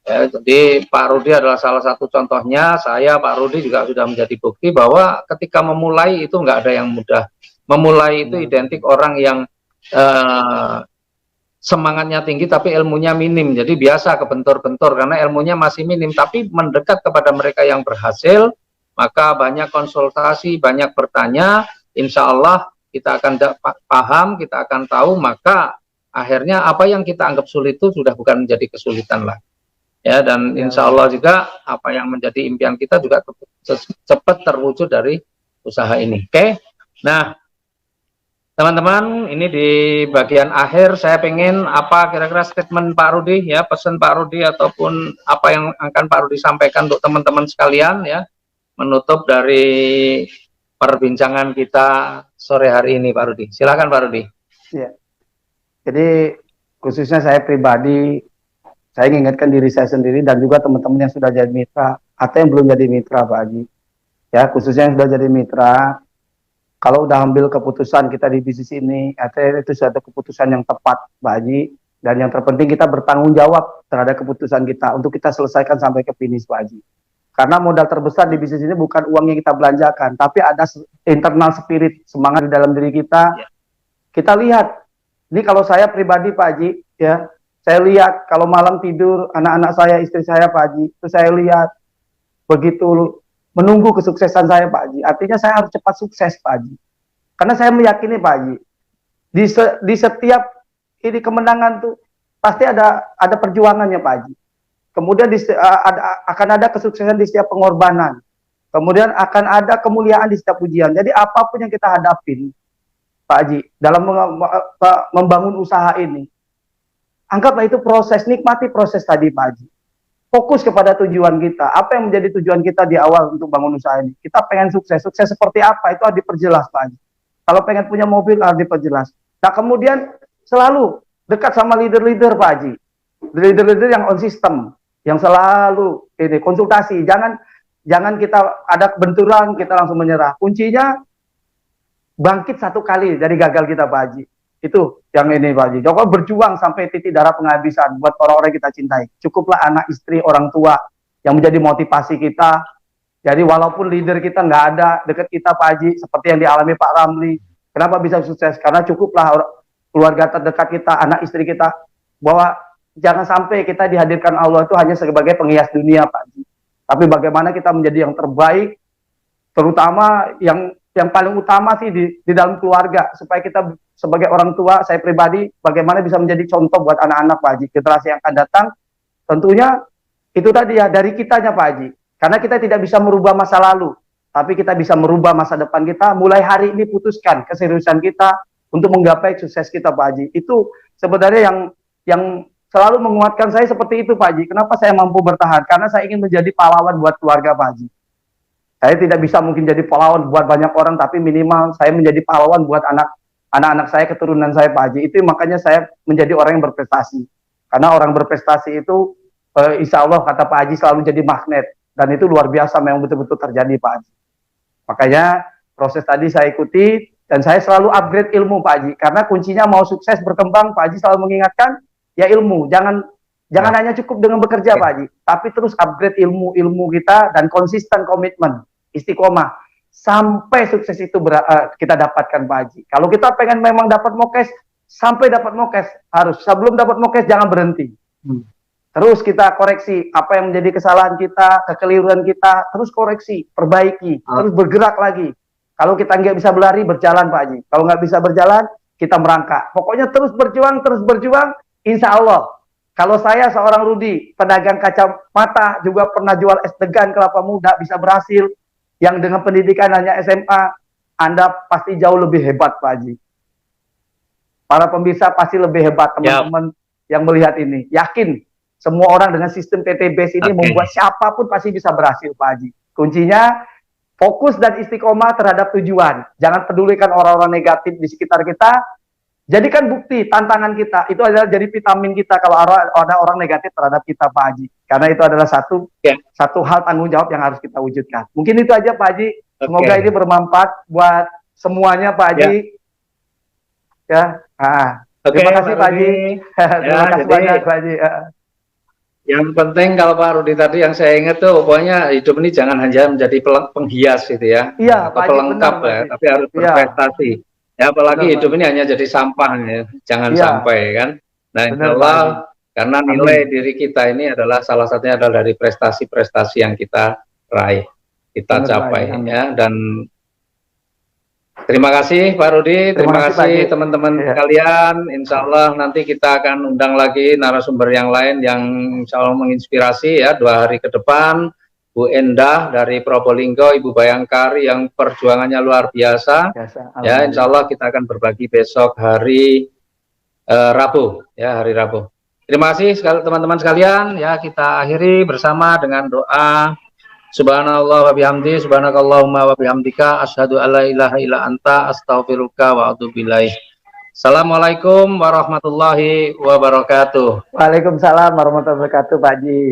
Ya, jadi Pak Rudi adalah salah satu contohnya. Saya, Pak Rudi juga sudah menjadi bukti bahwa ketika memulai itu nggak ada yang mudah. Memulai itu identik orang yang semangatnya tinggi tapi ilmunya minim. Jadi biasa kebentur-bentur karena ilmunya masih minim. Tapi mendekat kepada mereka yang berhasil, maka banyak konsultasi, banyak bertanya, insya Allah kita akan paham, kita akan tahu, maka akhirnya apa yang kita anggap sulit itu sudah bukan menjadi kesulitan lah. ya, dan insya Allah juga apa yang menjadi impian kita juga cepat terwujud dari usaha ini. Oke, nah teman-teman, ini di bagian akhir saya pengen apa kira-kira statement Pak Rudi ya, pesan Pak Rudi ataupun apa yang akan Pak Rudi sampaikan untuk teman-teman sekalian ya, menutup dari perbincangan kita sore hari ini, Pak Rudi. Silakan Pak Rudi. Ya. Jadi khususnya saya pribadi, saya mengingatkan diri saya sendiri dan juga teman-teman yang sudah jadi mitra atau yang belum jadi mitra Pak Haji. Ya, khususnya yang sudah jadi mitra, kalau udah ambil keputusan kita di bisnis ini, artinya itu suatu keputusan yang tepat, Pak Haji. Dan yang terpenting kita bertanggung jawab terhadap keputusan kita untuk kita selesaikan sampai ke finish, Pak Haji. Karena modal terbesar di bisnis ini bukan uang yang kita belanjakan, tapi ada internal spirit, semangat di dalam diri kita. Kita lihat, ini kalau saya pribadi, Pak Haji, ya, saya lihat kalau malam tidur anak-anak saya, istri saya, Pak Haji, itu saya lihat begitu menunggu kesuksesan saya, Pak Haji. Artinya saya harus cepat sukses, Pak Haji. Karena saya meyakini, Pak Haji, di setiap ini kemenangan tuh pasti ada perjuangannya, Pak Haji. Kemudian akan ada kesuksesan di setiap pengorbanan. Kemudian akan ada kemuliaan di setiap ujian. Jadi apapun yang kita hadapin, Pak Haji, dalam membangun usaha ini, anggaplah itu proses, nikmati proses tadi, Pak Haji. Fokus kepada tujuan kita. Apa yang menjadi tujuan kita di awal untuk bangun usaha ini? Kita pengen sukses. Sukses seperti apa? Itu harus diperjelas, Pak Haji. Kalau pengen punya mobil, harus diperjelas. Nah, kemudian selalu dekat sama leader-leader, Pak Haji. Leader-leader yang on system, yang selalu ini konsultasi. Jangan kita ada benturan, kita langsung menyerah. Kuncinya bangkit satu kali dari gagal kita, Pak Haji. Itu yang ini, Pak Haji. Jokowi berjuang sampai titik darah penghabisan buat orang-orang yang kita cintai. Cukuplah anak, istri, orang tua yang menjadi motivasi kita. Jadi walaupun leader kita nggak ada dekat kita, Pak Haji, seperti yang dialami Pak Ramli, kenapa bisa sukses? Karena cukuplah keluarga terdekat kita, anak istri kita, bahwa jangan sampai kita dihadirkan Allah itu hanya sebagai penghias dunia, Pak Haji. Tapi bagaimana kita menjadi yang terbaik, terutama yang paling utama sih di dalam keluarga, supaya kita sebagai orang tua, saya pribadi, bagaimana bisa menjadi contoh buat anak-anak, Pak Haji, generasi yang akan datang. Tentunya itu tadi ya, dari kitanya, Pak Haji, karena kita tidak bisa merubah masa lalu, tapi kita bisa merubah masa depan kita. Mulai hari ini putuskan keseriusan kita untuk menggapai sukses kita, Pak Haji. Itu sebenarnya yang selalu menguatkan saya seperti itu, Pak Haji. Kenapa saya mampu bertahan? Karena saya ingin menjadi pahlawan buat keluarga, Pak Haji. Saya tidak bisa mungkin jadi pahlawan buat banyak orang, tapi minimal saya menjadi pahlawan buat anak-anak saya, keturunan saya, Pak Haji. Itu makanya saya menjadi orang yang berprestasi. Karena orang berprestasi itu, insya Allah kata Pak Haji, selalu jadi magnet. Dan itu luar biasa, memang betul-betul terjadi, Pak Haji. Makanya proses tadi saya ikuti, dan saya selalu upgrade ilmu, Pak Haji. Karena kuncinya mau sukses berkembang, Pak Haji selalu mengingatkan, ya ilmu. Jangan hanya cukup dengan bekerja, Pak Haji, tapi terus upgrade ilmu kita dan konsisten komitmen. Istiqomah sampai sukses itu kita dapatkan, Pak Haji. Kalau kita pengen memang dapat mokes, sampai dapat mokes, harus sebelum dapat mokes jangan berhenti. Terus kita koreksi apa yang menjadi kesalahan kita, kekeliruan kita, terus koreksi, perbaiki, terus bergerak lagi. Kalau kita nggak bisa berlari, berjalan, Pak Haji. Kalau nggak bisa berjalan, kita merangkak. Pokoknya terus berjuang, insya Allah. Kalau saya seorang Rudi, pedagang kacamata, juga pernah jual es degan kelapa muda, bisa berhasil. Yang dengan pendidikan hanya SMA, Anda pasti jauh lebih hebat, Pak Haji. Para pemirsa pasti lebih hebat, teman-teman yang melihat ini. Yakin, semua orang dengan sistem TTBS ini membuat siapapun pasti bisa berhasil, Pak Haji. Kuncinya, fokus dan istiqomah terhadap tujuan. Jangan pedulikan orang-orang negatif di sekitar kita. Jadikan bukti tantangan kita. Itu adalah jadi vitamin kita kalau ada orang negatif terhadap kita, Pak Haji. Karena itu adalah satu hal tanggung jawab yang harus kita wujudkan. Mungkin itu aja, Pak Haji. Semoga ini bermanfaat buat semuanya, Pak Haji. Ya. Terima kasih, Pak Haji. Terima kasih banyak, Pak Haji. Yang penting kalau Pak Rudi tadi yang saya ingat tuh, pokoknya hidup ini jangan hanya menjadi penghias gitu ya. Iya, Pak Haji, pelengkap benar, ya, tapi harus berprestasi. Ya, apalagi benar, hidup ini hanya jadi sampah ya. Jangan sampai kan. Nah, insya karena nilai diri kita ini adalah salah satunya adalah dari prestasi-prestasi yang kita raih, kita capai ya. Dan Terima kasih Pak Rudi, terima Terima kasih, Pak Haji. kasih teman-teman Iya. sekalian. Insya Allah nanti kita akan undang lagi narasumber yang lain yang insya Allah menginspirasi ya 2 hari ke depan. Bu Endah dari Probolinggo, Ibu Bayangkari yang perjuangannya luar biasa. Ya, insya Allah kita akan berbagi besok hari Rabu, ya hari Rabu. Terima kasih teman-teman sekalian. Ya, kita akhiri bersama dengan doa. Subhanallah wa bihamdi, subhanakallahumma wa bihamdika, asyhadu alla ilaha illa anta, astaghfiruka wa atubu ilaih. Assalamualaikum warahmatullahi wabarakatuh. Waalaikumsalam warahmatullahi wabarakatuh, Pak Haji.